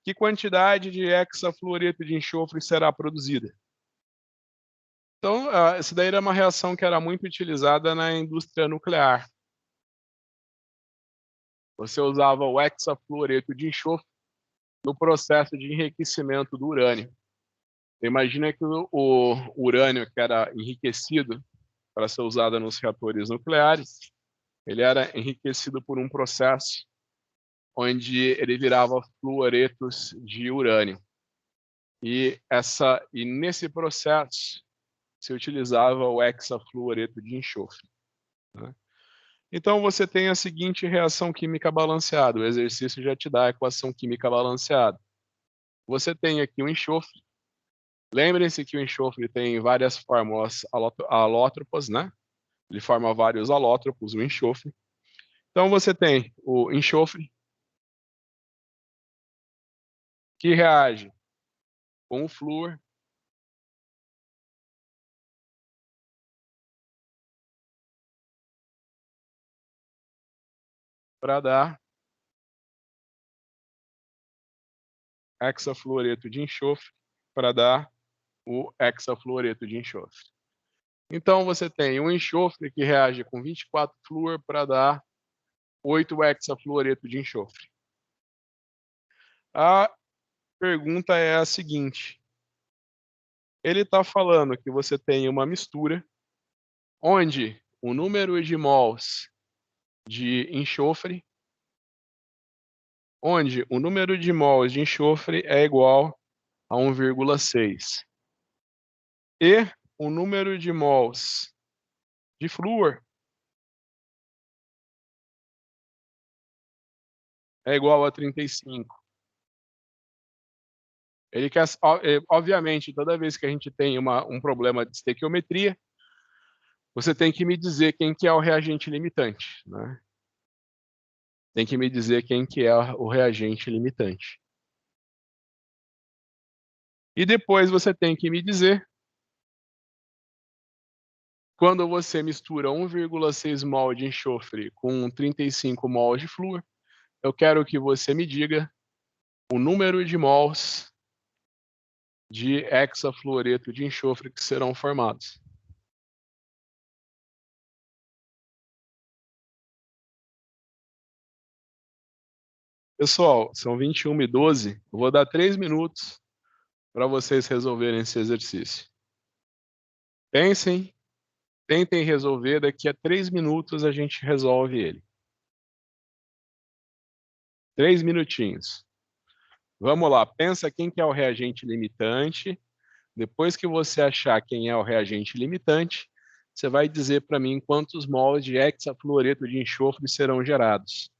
Que quantidade de hexafluoreto de enxofre será produzida? Então, essa daí era uma reação que era muito utilizada na indústria nuclear. Você usava o hexafluoreto de enxofre no processo de enriquecimento do urânio. Você imagina que o urânio que era enriquecido para ser usado nos reatores nucleares, ele era enriquecido por um processo onde ele virava fluoretos de urânio. E nesse processo se utilizava o hexafluoreto de enxofre, né? Então você tem a seguinte reação química balanceada. O exercício já te dá a equação química balanceada. Você tem aqui o enxofre. Lembrem-se que o enxofre tem várias fórmulas alótropas, né? Ele forma vários alótropos, o enxofre. Então você tem o enxofre que reage com o flúor para dar hexafluoreto de enxofre, para dar o hexafluoreto de enxofre. Então você tem um enxofre que reage com 24 flúor para dar 8 hexafluoreto de enxofre. A pergunta é a seguinte: ele está falando que você tem uma mistura onde o número de mols de enxofre é igual a 1,6. E o número de mols de flúor é igual a 35. Ele quer, obviamente, toda vez que a gente tem um problema de estequiometria, você tem que me dizer quem que é o reagente limitante, né? Tem que me dizer quem que é o reagente limitante. E depois você tem que me dizer, quando você mistura 1,6 mol de enxofre com 35 mol de flúor, eu quero que você me diga o número de mols de hexafluoreto de enxofre que serão formados. Pessoal, são 21h12. Eu vou dar 3 minutos para vocês resolverem esse exercício. Pensem, tentem resolver. Daqui a 3 minutos a gente resolve ele. 3 minutinhos. Vamos lá, pensa quem que é o reagente limitante. Depois que você achar quem é o reagente limitante, você vai dizer para mim quantos mols de hexafluoreto de enxofre serão gerados.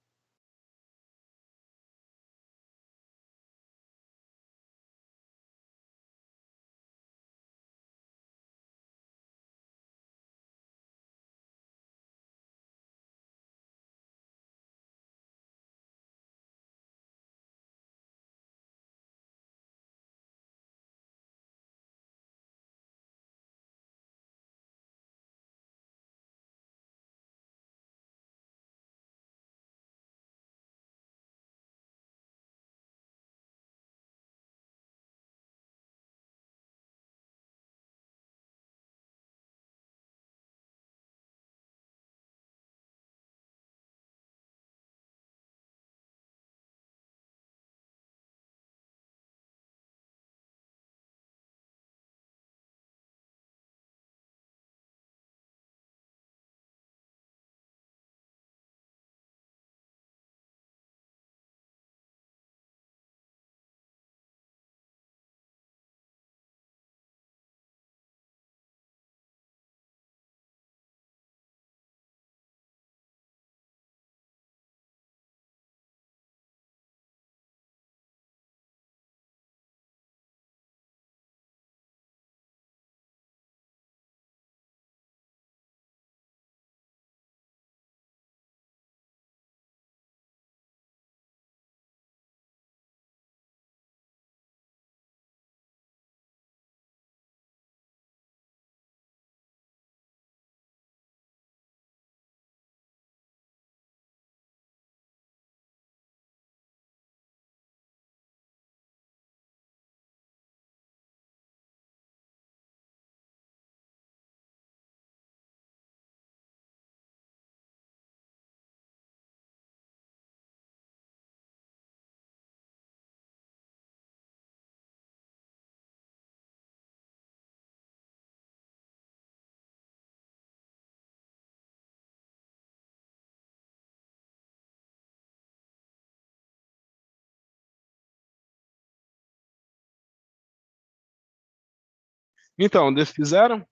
Então, fizeram?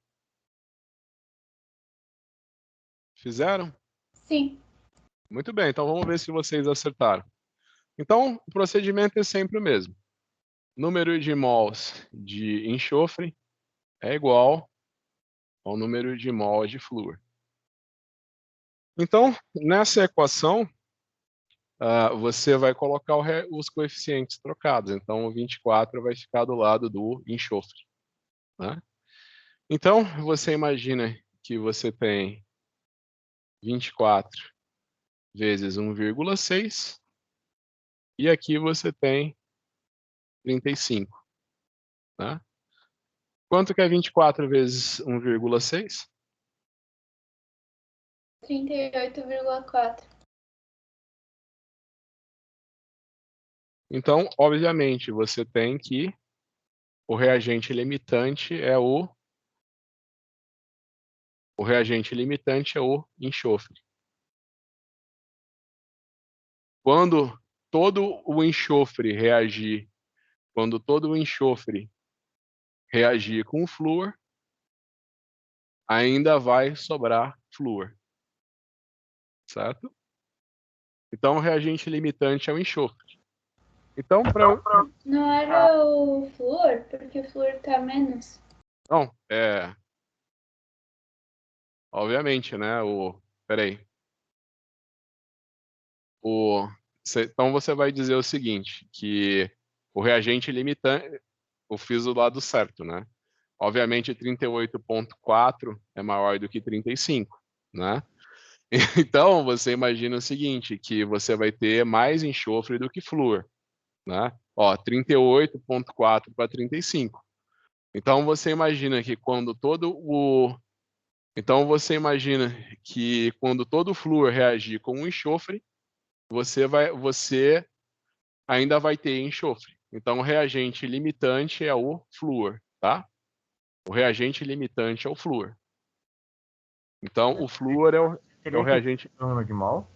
Fizeram? Sim. Muito bem, então vamos ver se vocês acertaram. Então, o procedimento é sempre o mesmo. Número de mols de enxofre é igual ao número de mols de flúor. Então, nessa equação, você vai colocar os coeficientes trocados. Então, o 24 vai ficar do lado do enxofre, né? Então, você imagina que você tem 24 vezes 1,6 e aqui você tem 35, né? Quanto que é 24 vezes 1,6? 38,4. Então, obviamente, você tem que o reagente limitante é o enxofre. Quando todo o enxofre reagir com o flúor, ainda vai sobrar flúor, certo? Então, o reagente limitante é o enxofre. Então, Não era o flúor? Porque o flúor tá menos. não, obviamente, né? Peraí. Então, você vai dizer o seguinte, que o reagente limitante, eu fiz o lado certo, né? Obviamente, 38,4 é maior do que 35, né? Então, você imagina o seguinte, que você vai ter mais enxofre do que flúor, né? Ó, 38,4 para 35. Então, você imagina que quando todo o flúor reagir com o enxofre, você ainda vai ter enxofre. Então, o reagente limitante é o flúor, tá? O reagente limitante é o flúor. Então, o flúor é o Teria que reagente... dividir pelo número de mol?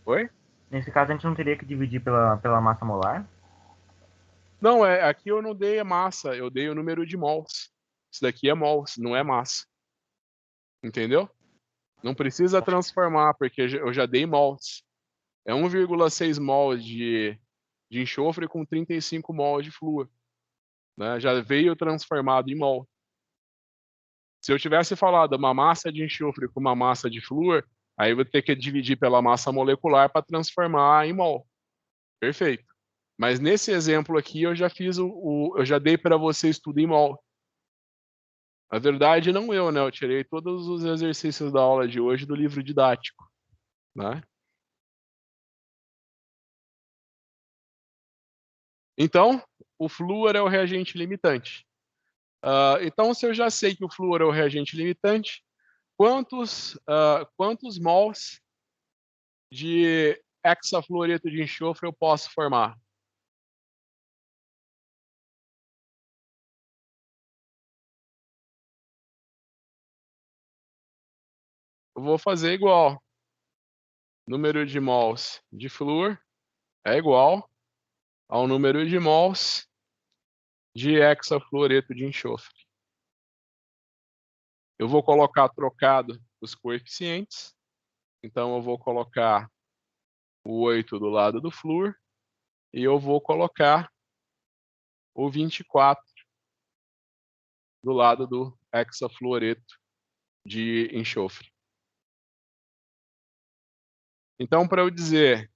Oi? Nesse caso, a gente não teria que dividir pela massa molar? Não, aqui eu não dei a massa, eu dei o número de mols. Isso daqui é mols, não é massa. Entendeu? Não precisa transformar, porque eu já dei mols. É 1,6 mol de enxofre com 35 mol de flúor. Né? Já veio transformado em mol. Se eu tivesse falado uma massa de enxofre com uma massa de flúor, aí eu vou ter que dividir pela massa molecular para transformar em mol. Perfeito. Mas nesse exemplo aqui eu já fiz eu já dei para vocês tudo em mol. Na verdade, não eu, né? Eu tirei todos os exercícios da aula de hoje do livro didático, né? Então, o flúor é o reagente limitante. Então, se eu já sei que o flúor é o reagente limitante, quantos mols de hexafluoreto de enxofre eu posso formar? Eu vou fazer igual. Número de mols de flúor é igual ao número de mols de hexafluoreto de enxofre. Eu vou colocar trocado os coeficientes. Então, eu vou colocar o 8 do lado do flúor e eu vou colocar o 24 do lado do hexafluoreto de enxofre. Então, para eu dizer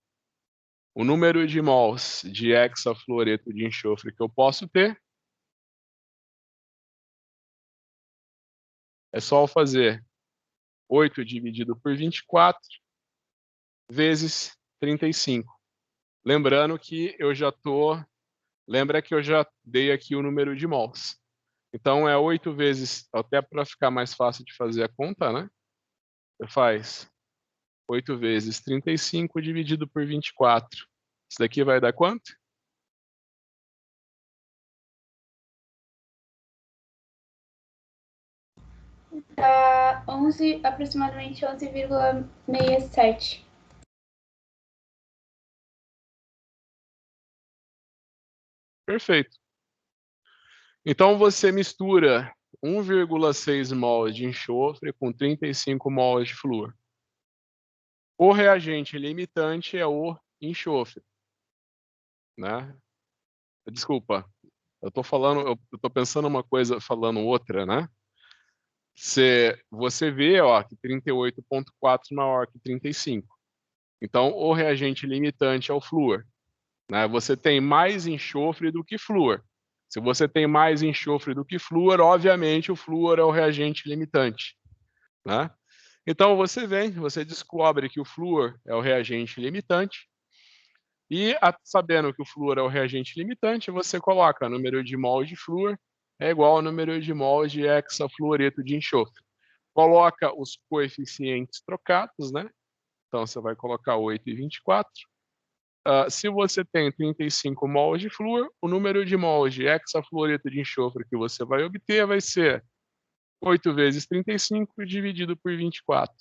o número de mols de hexafluoreto de enxofre que eu posso ter, é só eu fazer 8 dividido por 24 vezes 35. Lembrando que lembra que eu já dei aqui o número de mols. Então é 8 vezes, até para ficar mais fácil de fazer a conta, né? Você faz 8 vezes 35 dividido por 24. Isso daqui vai dar quanto? Dá aproximadamente 11,67. Perfeito. Então você mistura 1,6 mol de enxofre com 35 mols de flúor. O reagente limitante é o enxofre, né? Desculpa, eu tô pensando uma coisa, falando outra, né? Você vê, ó, que 38,4 maior que 35. Então, o reagente limitante é o flúor, né? Você tem mais enxofre do que flúor. Se você tem mais enxofre do que flúor, obviamente o flúor é o reagente limitante, né? Então, você descobre que o flúor é o reagente limitante, e sabendo que o flúor é o reagente limitante, você coloca o número de mols de flúor é igual ao número de mols de hexafluoreto de enxofre. Coloca os coeficientes trocados, né? Então, você vai colocar 8 e 24. Se você tem 35 mols de flúor, o número de mols de hexafluoreto de enxofre que você vai obter vai ser 8 vezes 35 dividido por 24.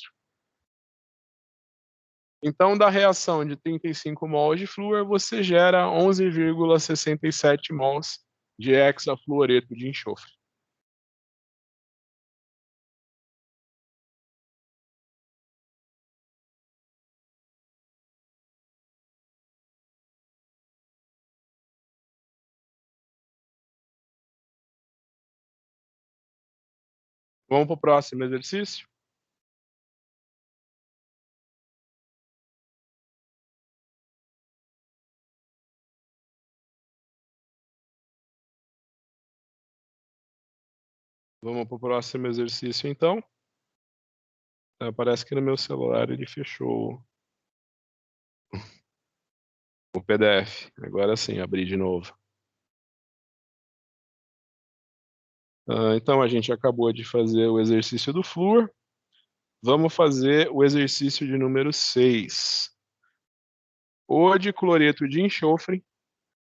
Então, da reação de 35 mols de flúor, você gera 11,67 mols de hexafluoreto de enxofre. Vamos para o próximo exercício? Vamos para o próximo exercício, então. Parece que no meu celular ele fechou o PDF. Agora sim, abri de novo. Então, a gente acabou de fazer o exercício do flúor. Vamos fazer o exercício de número 6. O dicloreto de enxofre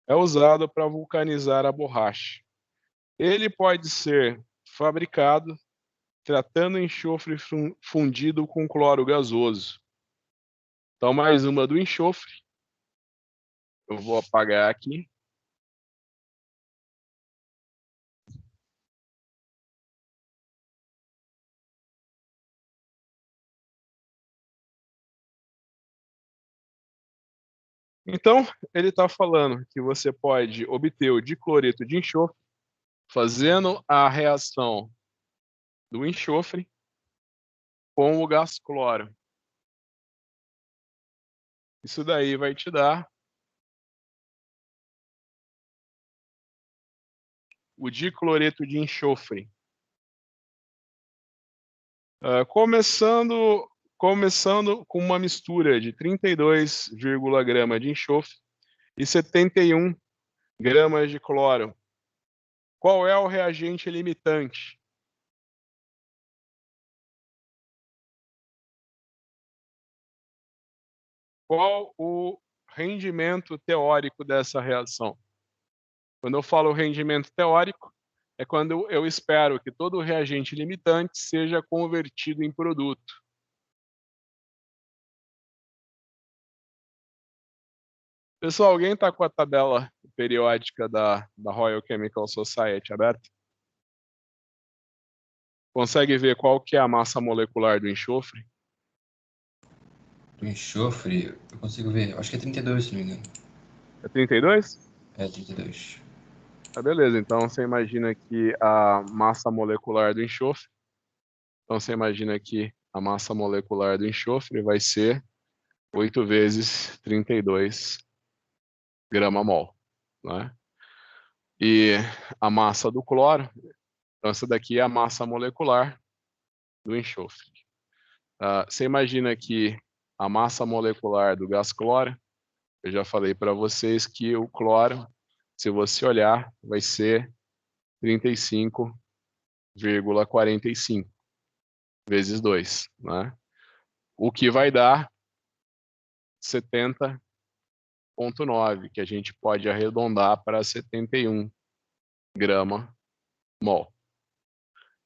é usado para vulcanizar a borracha. Ele pode ser fabricado tratando enxofre fundido com cloro gasoso. Então, mais uma do enxofre. Eu vou apagar aqui. Então, ele está falando que você pode obter o dicloreto de enxofre fazendo a reação do enxofre com o gás cloro. Isso daí vai te dar o dicloreto de enxofre. Começando com uma mistura de 32, grama de enxofre e 71 gramas de cloro. Qual é o reagente limitante? Qual o rendimento teórico dessa reação? Quando eu falo rendimento teórico, é quando eu espero que todo reagente limitante seja convertido em produto. Pessoal, alguém está com a tabela periódica da Royal Chemical Society aberta? Consegue ver qual que é a massa molecular do enxofre? Do enxofre, eu consigo ver. Acho que é 32, se não me engano. É 32? É 32. Tá, beleza. Então você imagina que a massa molecular do enxofre, vai ser 8 vezes 32 grama-mol, né? E a massa do cloro, então essa daqui é a massa molecular do enxofre. Você imagina que a massa molecular do gás cloro, eu já falei para vocês que o cloro, se você olhar, vai ser 35,45 vezes 2, né? O que vai dar 70,9, que a gente pode arredondar para 71 grama-mol.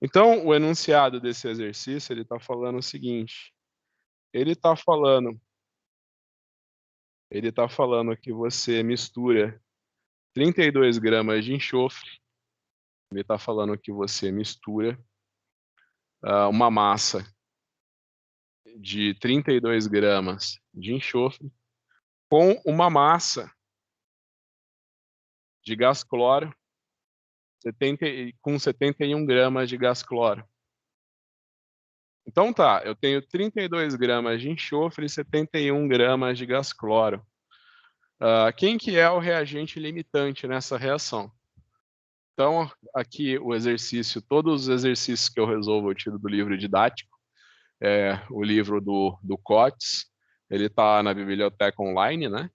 Então, o enunciado desse exercício, ele está falando o seguinte, ele está falando que você mistura 32 gramas de enxofre, ele está falando que você mistura uma massa de 32 gramas de enxofre com uma massa de gás cloro com 71 gramas de gás cloro. Então tá, eu tenho 32 gramas de enxofre e 71 gramas de gás cloro. Quem que é o reagente limitante nessa reação? Então, aqui o exercício, todos os exercícios que eu resolvo eu tiro do livro didático, o livro do Cotes, ele está na biblioteca online, né?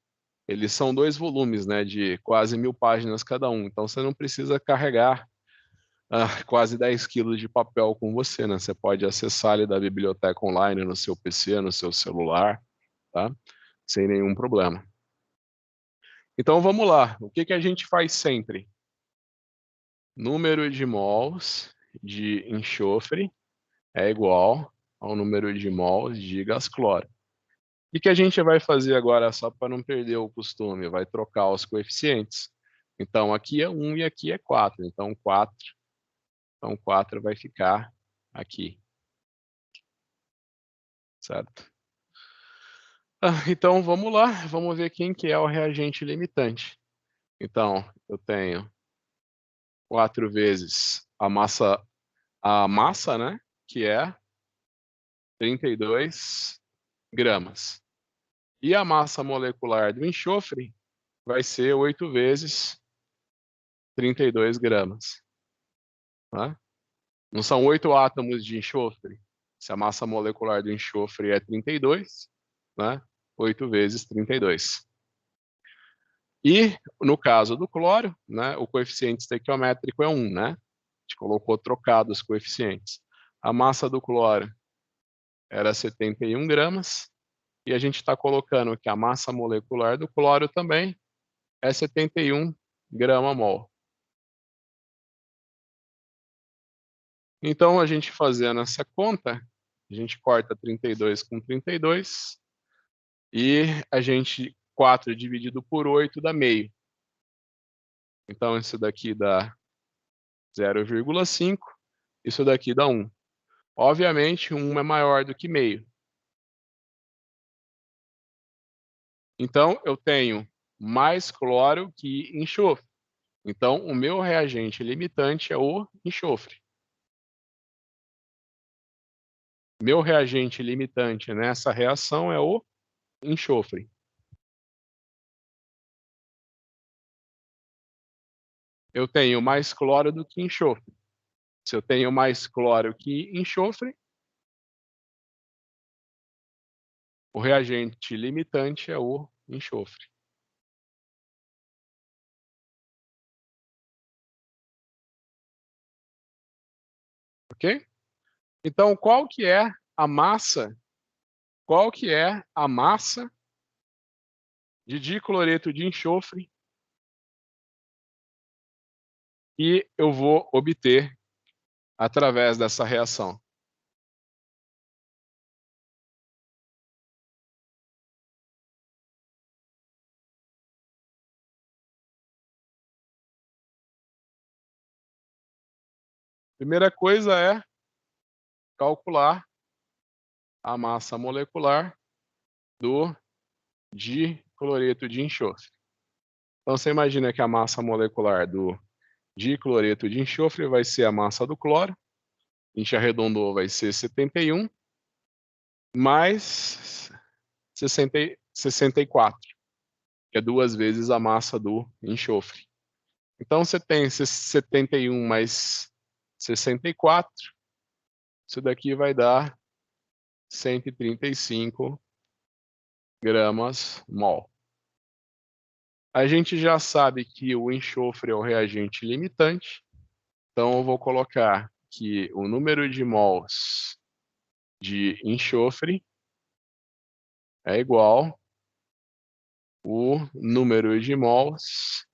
Eles são 2 volumes, né, de quase 1000 páginas cada um, então você não precisa carregar quase 10 quilos de papel com você, né? Você pode acessar ele da biblioteca online no seu PC, no seu celular, tá? Sem nenhum problema. Então vamos lá, o que que a gente faz sempre? Número de mols de enxofre é igual ao número de mols de gás cloro. O que a gente vai fazer agora, só para não perder o costume? Vai trocar os coeficientes. Então aqui é 1 e aqui é 4, então 4 vai ficar aqui. Certo? Então vamos lá, vamos ver quem que é o reagente limitante. Então eu tenho 4 vezes a massa, né, que é 32 gramas. E a massa molecular do enxofre vai ser 8 vezes 32 gramas. Tá? Não são 8 átomos de enxofre. Se a massa molecular do enxofre é 32, né, 8 vezes 32. E, no caso do cloro, né, o coeficiente estequiométrico é 1, né? A gente colocou trocado os coeficientes. A massa do cloro era 71 gramas, e a gente está colocando que a massa molecular do cloro também é 71 grama-mol. Então, a gente fazendo essa conta, a gente corta 32 com 32 e a gente, 4 dividido por 8 dá meio. Então, isso daqui dá 0,5, isso daqui dá 1. Obviamente, 1 é maior do que meio. Então, eu tenho mais cloro que enxofre. Então, o meu reagente limitante é o enxofre. Meu reagente limitante nessa reação é o enxofre. Eu tenho mais cloro do que enxofre. Se eu tenho mais cloro que enxofre, o reagente limitante é o enxofre. Ok? Então, qual que é a massa? Qual que é a massa de dicloreto de enxofre que eu vou obter através dessa reação? Primeira coisa é calcular a massa molecular do dicloreto de enxofre. Então, você imagina que a massa molecular do dicloreto de enxofre vai ser a massa do cloro. A gente arredondou, vai ser 71, mais 64, que é 2 vezes a massa do enxofre. Então, você tem 71 mais 64, isso daqui vai dar 135 gramas-mol. A gente já sabe que o enxofre é o reagente limitante, então eu vou colocar que o número de mols de enxofre é igual o número de mols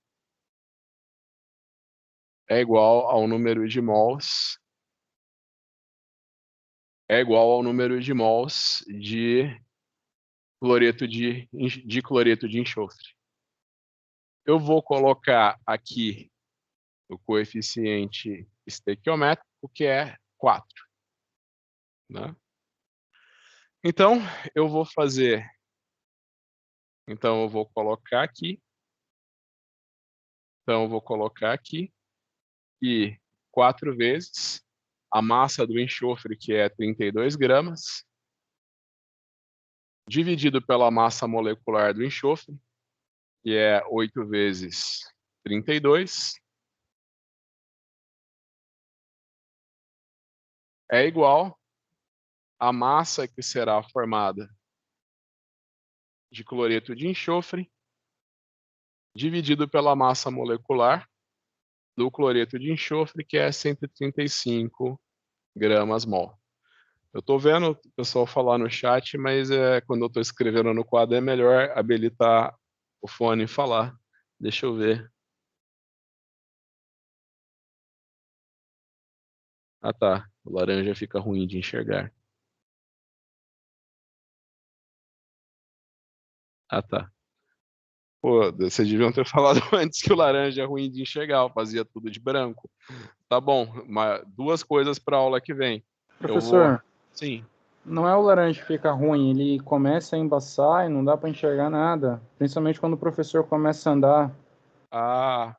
é igual ao número de mols é igual ao número de mols de cloreto de cloreto de enxofre. Eu vou colocar aqui o coeficiente estequiométrico, que é 4. Né? Então, eu vou fazer. Então, eu vou colocar aqui. Então, eu vou colocar aqui que 4 vezes a massa do enxofre, que é 32 gramas, dividido pela massa molecular do enxofre, que é 8 vezes 32, é igual à massa que será formada de cloreto de enxofre, dividido pela massa molecular do cloreto de enxofre, que é 135 gramas-mol. Eu estou vendo o pessoal falar no chat, mas quando eu estou escrevendo no quadro é melhor habilitar o fone e falar. Deixa eu ver. Ah, tá. O laranja fica ruim de enxergar. Ah, tá. Pô, vocês deviam ter falado antes que o laranja é ruim de enxergar, eu fazia tudo de branco. Tá bom, 2 coisas para a aula que vem. Professor, Sim. não é o laranja que fica ruim, ele começa a embaçar e não dá para enxergar nada. Principalmente quando o professor começa a andar. Ah,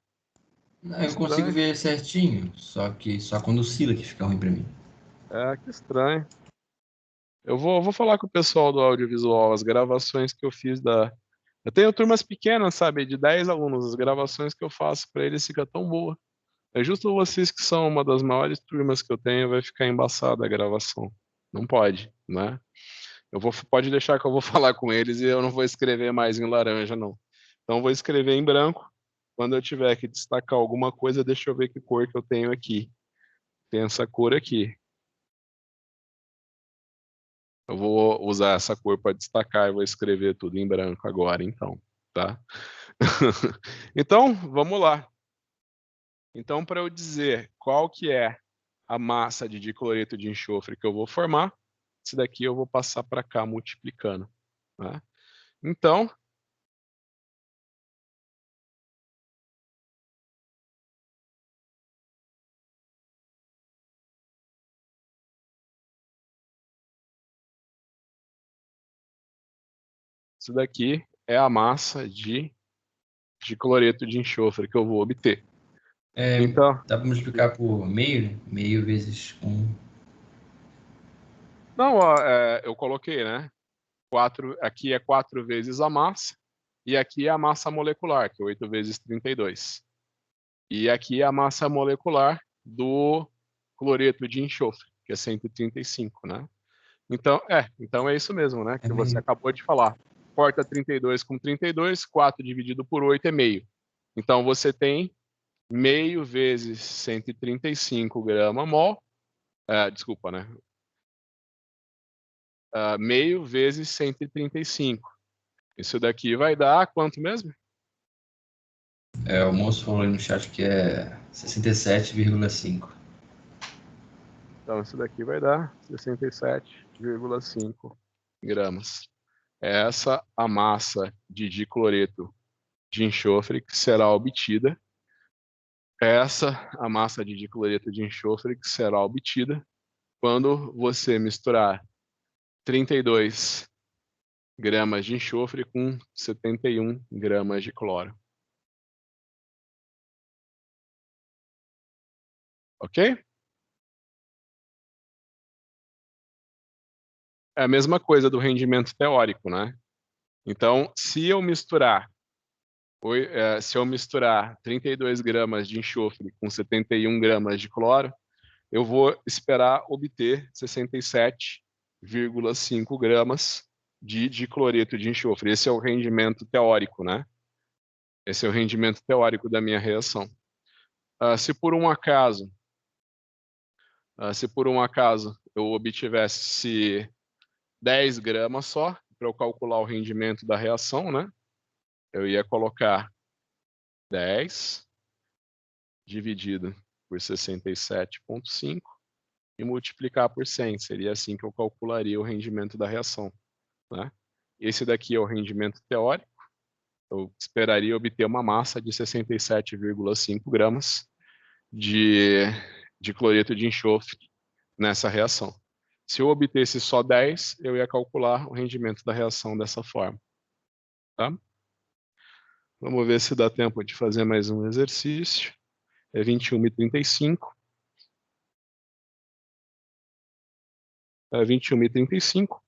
Não, eu consigo ver certinho, só que só quando oscila que fica ruim pra mim. que estranho. Eu vou falar com o pessoal do audiovisual, as gravações que eu fiz da. Eu tenho turmas pequenas, sabe, de 10 alunos, as gravações que eu faço para eles ficam tão boa. É justo vocês que são uma das maiores turmas que eu tenho, vai ficar embaçada a gravação. Não pode, né? Pode deixar que eu vou falar com eles e eu não vou escrever mais em laranja, não. Então eu vou escrever em branco. Quando eu tiver que destacar alguma coisa, deixa eu ver que cor que eu tenho aqui. Tem essa cor aqui. Eu vou usar essa cor para destacar e vou escrever tudo em branco agora, então, tá? Então, vamos lá. Então, para eu dizer qual que é a massa de dicloreto de enxofre que eu vou formar, isso daqui eu vou passar para cá multiplicando. Né? Então, isso daqui é a massa de dicloreto de enxofre que eu vou obter. Então, Dá para multiplicar por meio, né? Meio vezes 1. não, ó, eu coloquei, né? Aqui é 4 vezes a massa, e aqui é a massa molecular, que é 8 vezes 32. E aqui é a massa molecular do cloreto de enxofre, que é 135, né? Então é isso mesmo, né? Que você meio. acabou de falar. Corta 32 com 32, 4 dividido por 8 é meio. Então você tem meio vezes 135 grama mol, desculpa, né? Meio vezes 135. Isso daqui vai dar quanto mesmo? O moço falou aí no chat que é 67,5. Então isso daqui vai dar 67,5 gramas. É essa a massa de dicloreto de enxofre que será obtida. Essa a massa de dicloreto de enxofre que será obtida quando você misturar 32 gramas de enxofre com 71 gramas de cloro. Ok? É a mesma coisa do rendimento teórico, né? Então, se eu misturar 32 gramas de enxofre com 71 gramas de cloro, eu vou esperar obter 67,5 gramas de dicloreto de enxofre. Esse é o rendimento teórico, né? Esse é o rendimento teórico da minha reação. Se por um acaso eu obtivesse 10 gramas só, para eu calcular o rendimento da reação, né? Eu ia colocar 10 dividido por 67,5 e multiplicar por 100. Seria assim que eu calcularia o rendimento da reação. Né? Esse daqui é o rendimento teórico. Eu esperaria obter uma massa de 67,5 gramas de cloreto de enxofre nessa reação. Se eu obtesse só 10, eu ia calcular o rendimento da reação dessa forma. Tá? Vamos ver se dá tempo de fazer mais um exercício. É 21h35. 21h35.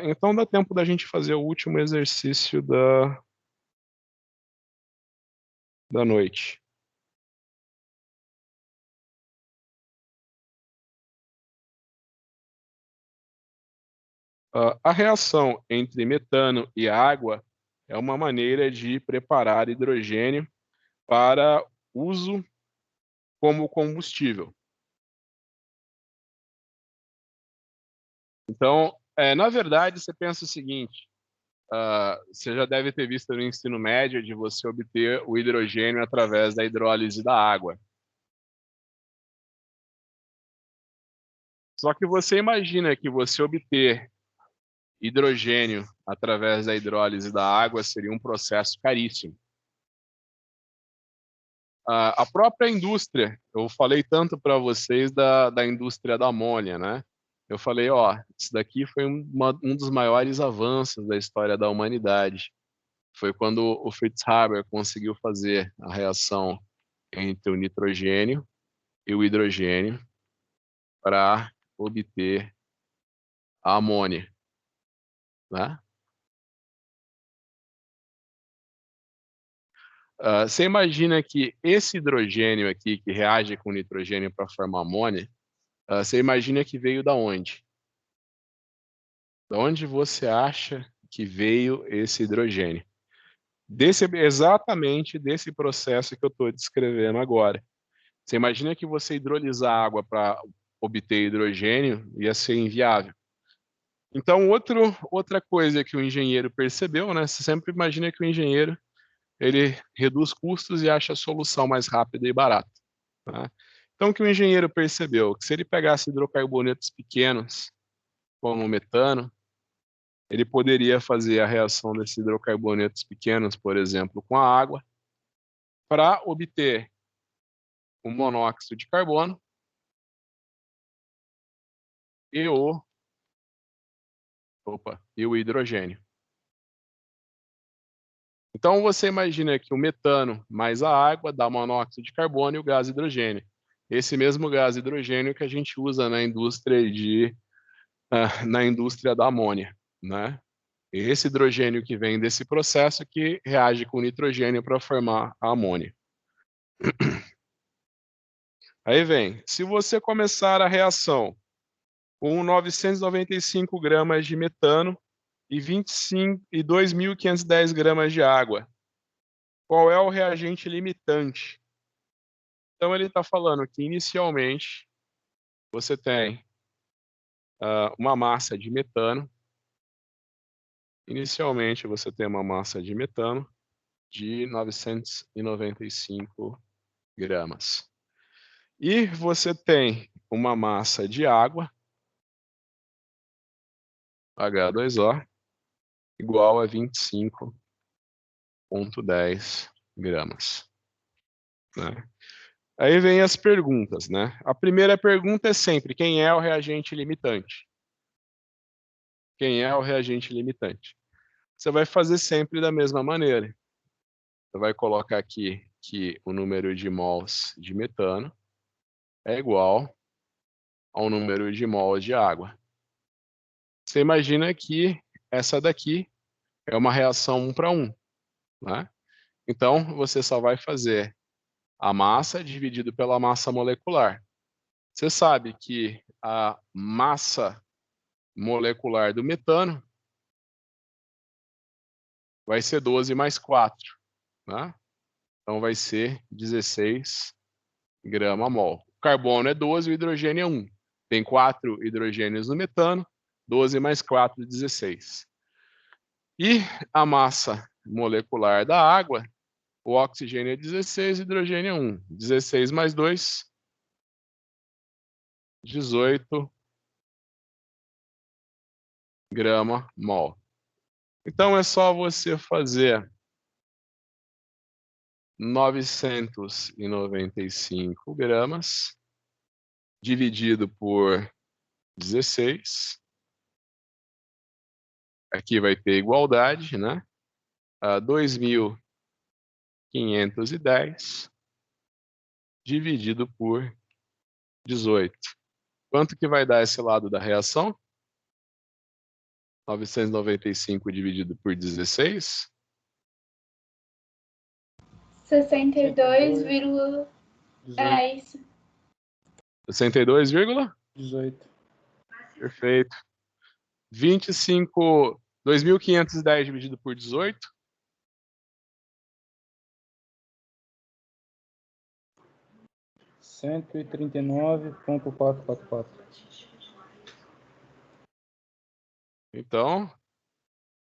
Então dá tempo da gente fazer o último exercício da noite. A reação entre metano e água é uma maneira de preparar hidrogênio para uso como combustível. Então, na verdade, você pensa o seguinte, você já deve ter visto no ensino médio de você obter o hidrogênio através da hidrólise da água. Só que você imagina que você obter hidrogênio através da hidrólise da água seria um processo caríssimo. A própria indústria, eu falei tanto para vocês da indústria da amônia, né? Eu falei, isso daqui foi um dos maiores avanços da história da humanidade. Foi quando o Fritz Haber conseguiu fazer a reação entre o nitrogênio e o hidrogênio para obter a amônia, né? Você imagina que esse hidrogênio aqui, que reage com nitrogênio para formar amônia, você imagina que veio da onde? Da onde você acha que veio esse hidrogênio? Exatamente desse processo que eu estou descrevendo agora. Você imagina que você hidrolisar água para obter hidrogênio ia ser inviável. Então, outra coisa que o engenheiro percebeu, né? Você sempre imagina que o engenheiro ele reduz custos e acha a solução mais rápida e barata. Tá? Então, o que o engenheiro percebeu? Que se ele pegasse hidrocarbonetos pequenos, como o metano, ele poderia fazer a reação desses hidrocarbonetos pequenos, por exemplo, com a água, para obter o monóxido de carbono e o hidrogênio. Então, você imagina que o metano mais a água dá monóxido de carbono e o gás hidrogênio. Esse mesmo gás hidrogênio que a gente usa na indústria da amônia, né? Esse hidrogênio que vem desse processo que reage com nitrogênio para formar a amônia. Aí vem, se você começar a reação com 995 gramas de metano e 2.510 gramas de água, qual é o reagente limitante? Então ele está falando que inicialmente você tem uma massa de metano. Inicialmente você tem uma massa de metano de 995 gramas. E você tem uma massa de água, H2O, igual a 25,10 gramas. Né? Aí vem as perguntas, né? A primeira pergunta é sempre, quem é o reagente limitante? Quem é o reagente limitante? Você vai fazer sempre da mesma maneira. Você vai colocar aqui que o número de mols de metano é igual ao número de mols de água. Você imagina que essa daqui é uma reação 1 para 1, né? Então, você só vai fazer a massa dividido pela massa molecular. Você sabe que a massa molecular do metano vai ser 12 mais 4, né? Então, vai ser 16 grama-mol. O carbono é 12, o hidrogênio é 1. Tem 4 hidrogênios no metano, 12 mais 4, 16. E a massa molecular da água, o oxigênio é 16, o hidrogênio é 1. 16 mais 2, 18 grama-mol. Então é só você fazer 995 gramas dividido por 16. Aqui vai ter igualdade, né? 2.510 dividido por 18. Quanto que vai dar esse lado da reação? 995 dividido por 16. 62, é isso. 62,18. Perfeito. 2.510 dividido por 18. 139,444. Então,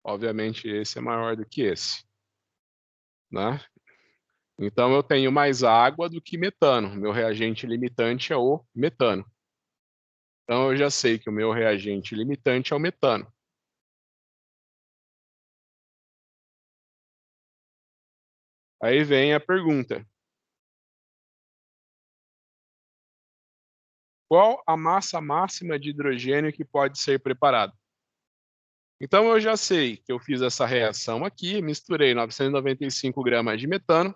obviamente, esse é maior do que esse, né? Então, eu tenho mais água do que metano. Meu reagente limitante é o metano. Então, eu já sei que o meu reagente limitante é o metano. Aí vem a pergunta. Qual a massa máxima de hidrogênio que pode ser preparada? Então, eu já sei que eu fiz essa reação aqui, misturei 995 gramas de metano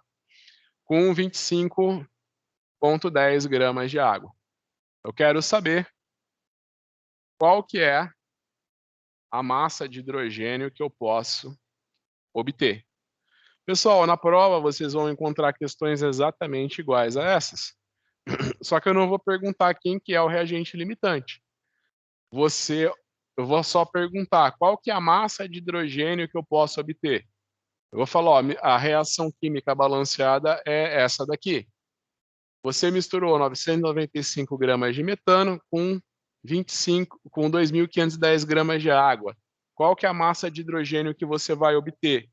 com 25,10 gramas de água. Eu quero saber qual que é a massa de hidrogênio que eu posso obter. Pessoal, na prova vocês vão encontrar questões exatamente iguais a essas. Só que eu não vou perguntar quem que é o reagente limitante. Eu vou só perguntar qual que é a massa de hidrogênio que eu posso obter. Eu vou falar, ó, a reação química balanceada é essa daqui. Você misturou 995 gramas de metano com 2.510 gramas de água. Qual que é a massa de hidrogênio que você vai obter?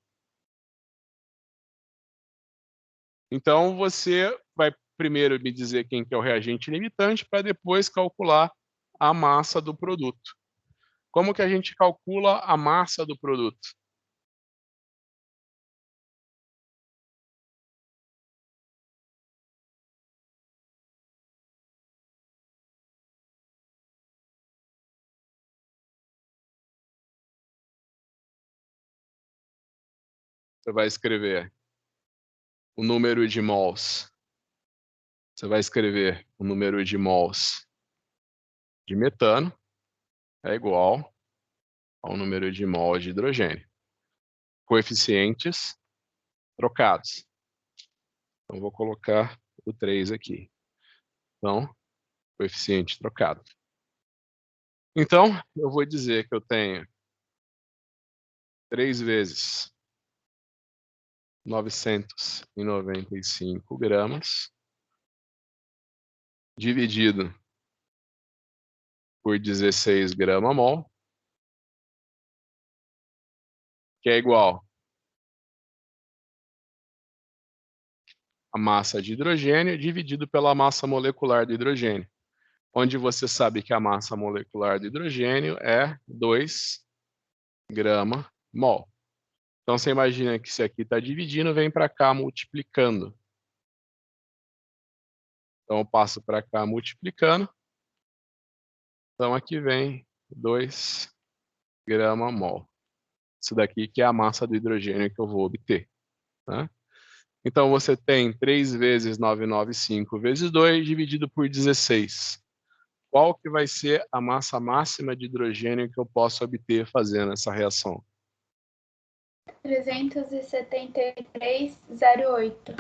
Então, você vai primeiro me dizer quem que é o reagente limitante para depois calcular a massa do produto. Como que a gente calcula a massa do produto? Você vai escrever o número de mols. Você vai escrever o número de mols de metano é igual ao número de mols de hidrogênio. Coeficientes trocados. Então, vou colocar o 3 aqui. Então, coeficiente trocado. Então, eu vou dizer que eu tenho 3 vezes 995 gramas dividido por 16 grama-mol, que é igual a massa de hidrogênio dividido pela massa molecular do hidrogênio, onde você sabe que a massa molecular do hidrogênio é 2 grama-mol. Então, você imagina que se aqui está dividindo, vem para cá multiplicando. Então, eu passo para cá multiplicando. Então, aqui vem 2 grama-mol. Isso daqui que é a massa do hidrogênio que eu vou obter. Tá? Então, você tem 3 vezes 995 vezes 2 dividido por 16. Qual que vai ser a massa máxima de hidrogênio que eu posso obter fazendo essa reação? 373,08.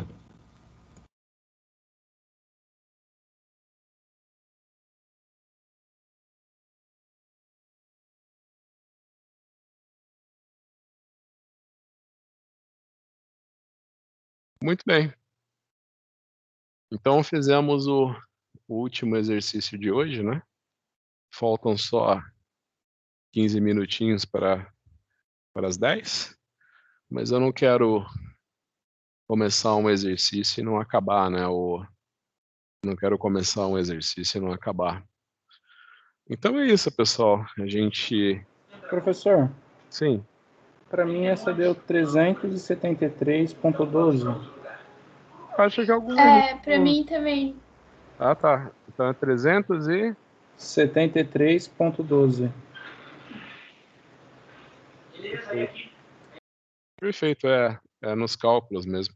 Muito bem. Então, fizemos o último exercício de hoje, né? Faltam só 15 minutinhos para as 10, mas eu não quero começar um exercício e não acabar, né? Não quero começar um exercício e não acabar. Então é isso, pessoal. A gente... Professor, Sim. para mim essa deu 373,12. Acho que algum... Para mim também. Ah, tá. Então é 73,12. Perfeito, é nos cálculos mesmo.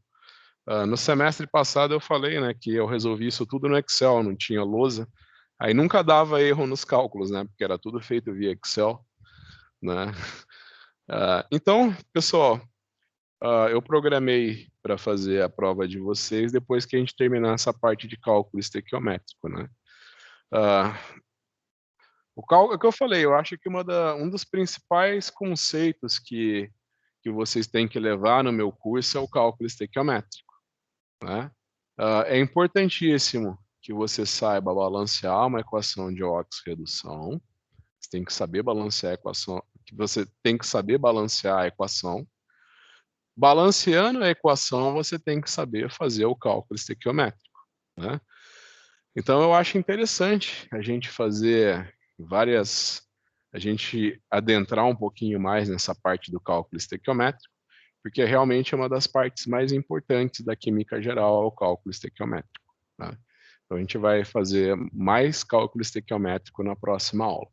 No semestre passado eu falei, né, que eu resolvi isso tudo no Excel, não tinha lousa. Aí nunca dava erro nos cálculos, né, porque era tudo feito via Excel, né. Então, pessoal, eu programei para fazer a prova de vocês depois que a gente terminar essa parte de cálculo estequiométrico, né. O que eu falei, eu acho que um dos principais conceitos que vocês têm que levar no meu curso é o cálculo estequiométrico, né? É importantíssimo que você saiba balancear uma equação de oxirredução. Você tem que saber balancear a equação, a equação. Balanceando a equação, você tem que saber fazer o cálculo estequiométrico, né? Então, eu acho interessante a gente a gente adentrar um pouquinho mais nessa parte do cálculo estequiométrico, porque realmente é uma das partes mais importantes da química geral, é o cálculo estequiométrico. Tá? Então, a gente vai fazer mais cálculo estequiométrico na próxima aula.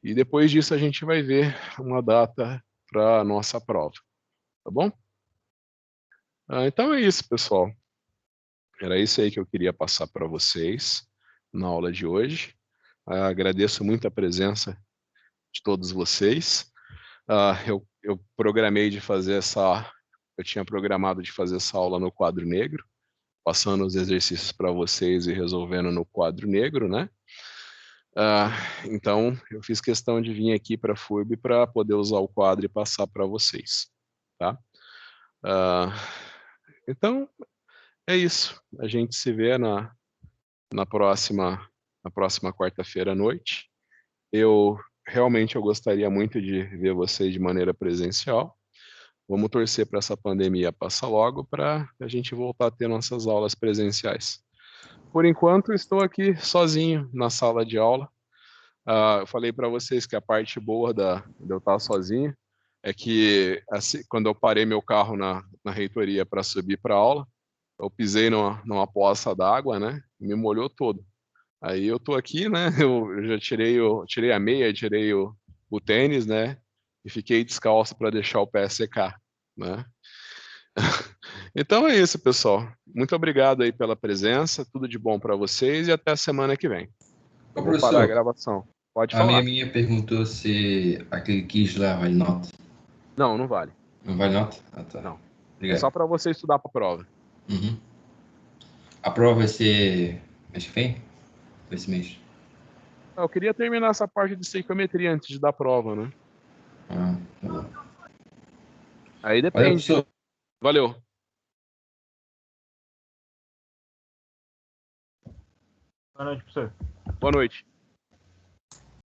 E depois disso, a gente vai ver uma data para a nossa prova. Tá bom? Então é isso, pessoal. Era isso aí que eu queria passar para vocês na aula de hoje. Agradeço muito a presença de todos vocês. Eu programei de fazer eu tinha programado de fazer essa aula no quadro negro, passando os exercícios para vocês e resolvendo no quadro negro, né? Então, eu fiz questão de vir aqui para a FURB para poder usar o quadro e passar para vocês, tá? Então, é isso. A gente se vê na próxima quarta-feira à noite. Eu gostaria muito de ver vocês de maneira presencial, Vamos torcer para essa pandemia passar logo para a gente voltar a ter nossas aulas presenciais. Por enquanto, estou aqui sozinho na sala de aula. Eu falei para vocês que a parte boa de eu estar sozinho é que assim, quando eu parei meu carro na reitoria para subir para a aula, eu pisei numa poça d'água, né? Me molhou todo. Aí eu tô aqui, né? Eu já tirei a meia, tirei o tênis, né? E fiquei descalço para deixar o pé secar, né? Então é isso, pessoal. Muito obrigado aí pela presença, tudo de bom para vocês e até a semana que vem. Ô, Eu vou parar a professor, gravação. Pode a amiga falar. minha perguntou se aquele quiz lá vale nota. Não, não vale. Não vale nota? Ah, tá. Não. É Obrigado. só para você estudar para a prova. Uhum. A prova vai ser mês que vem? Esse mês? Eu queria terminar essa parte de estequiometria antes de dar a prova, né? Ah, tá bom. Aí Valeu, depende. professor. Valeu. Boa noite pra você. Boa noite.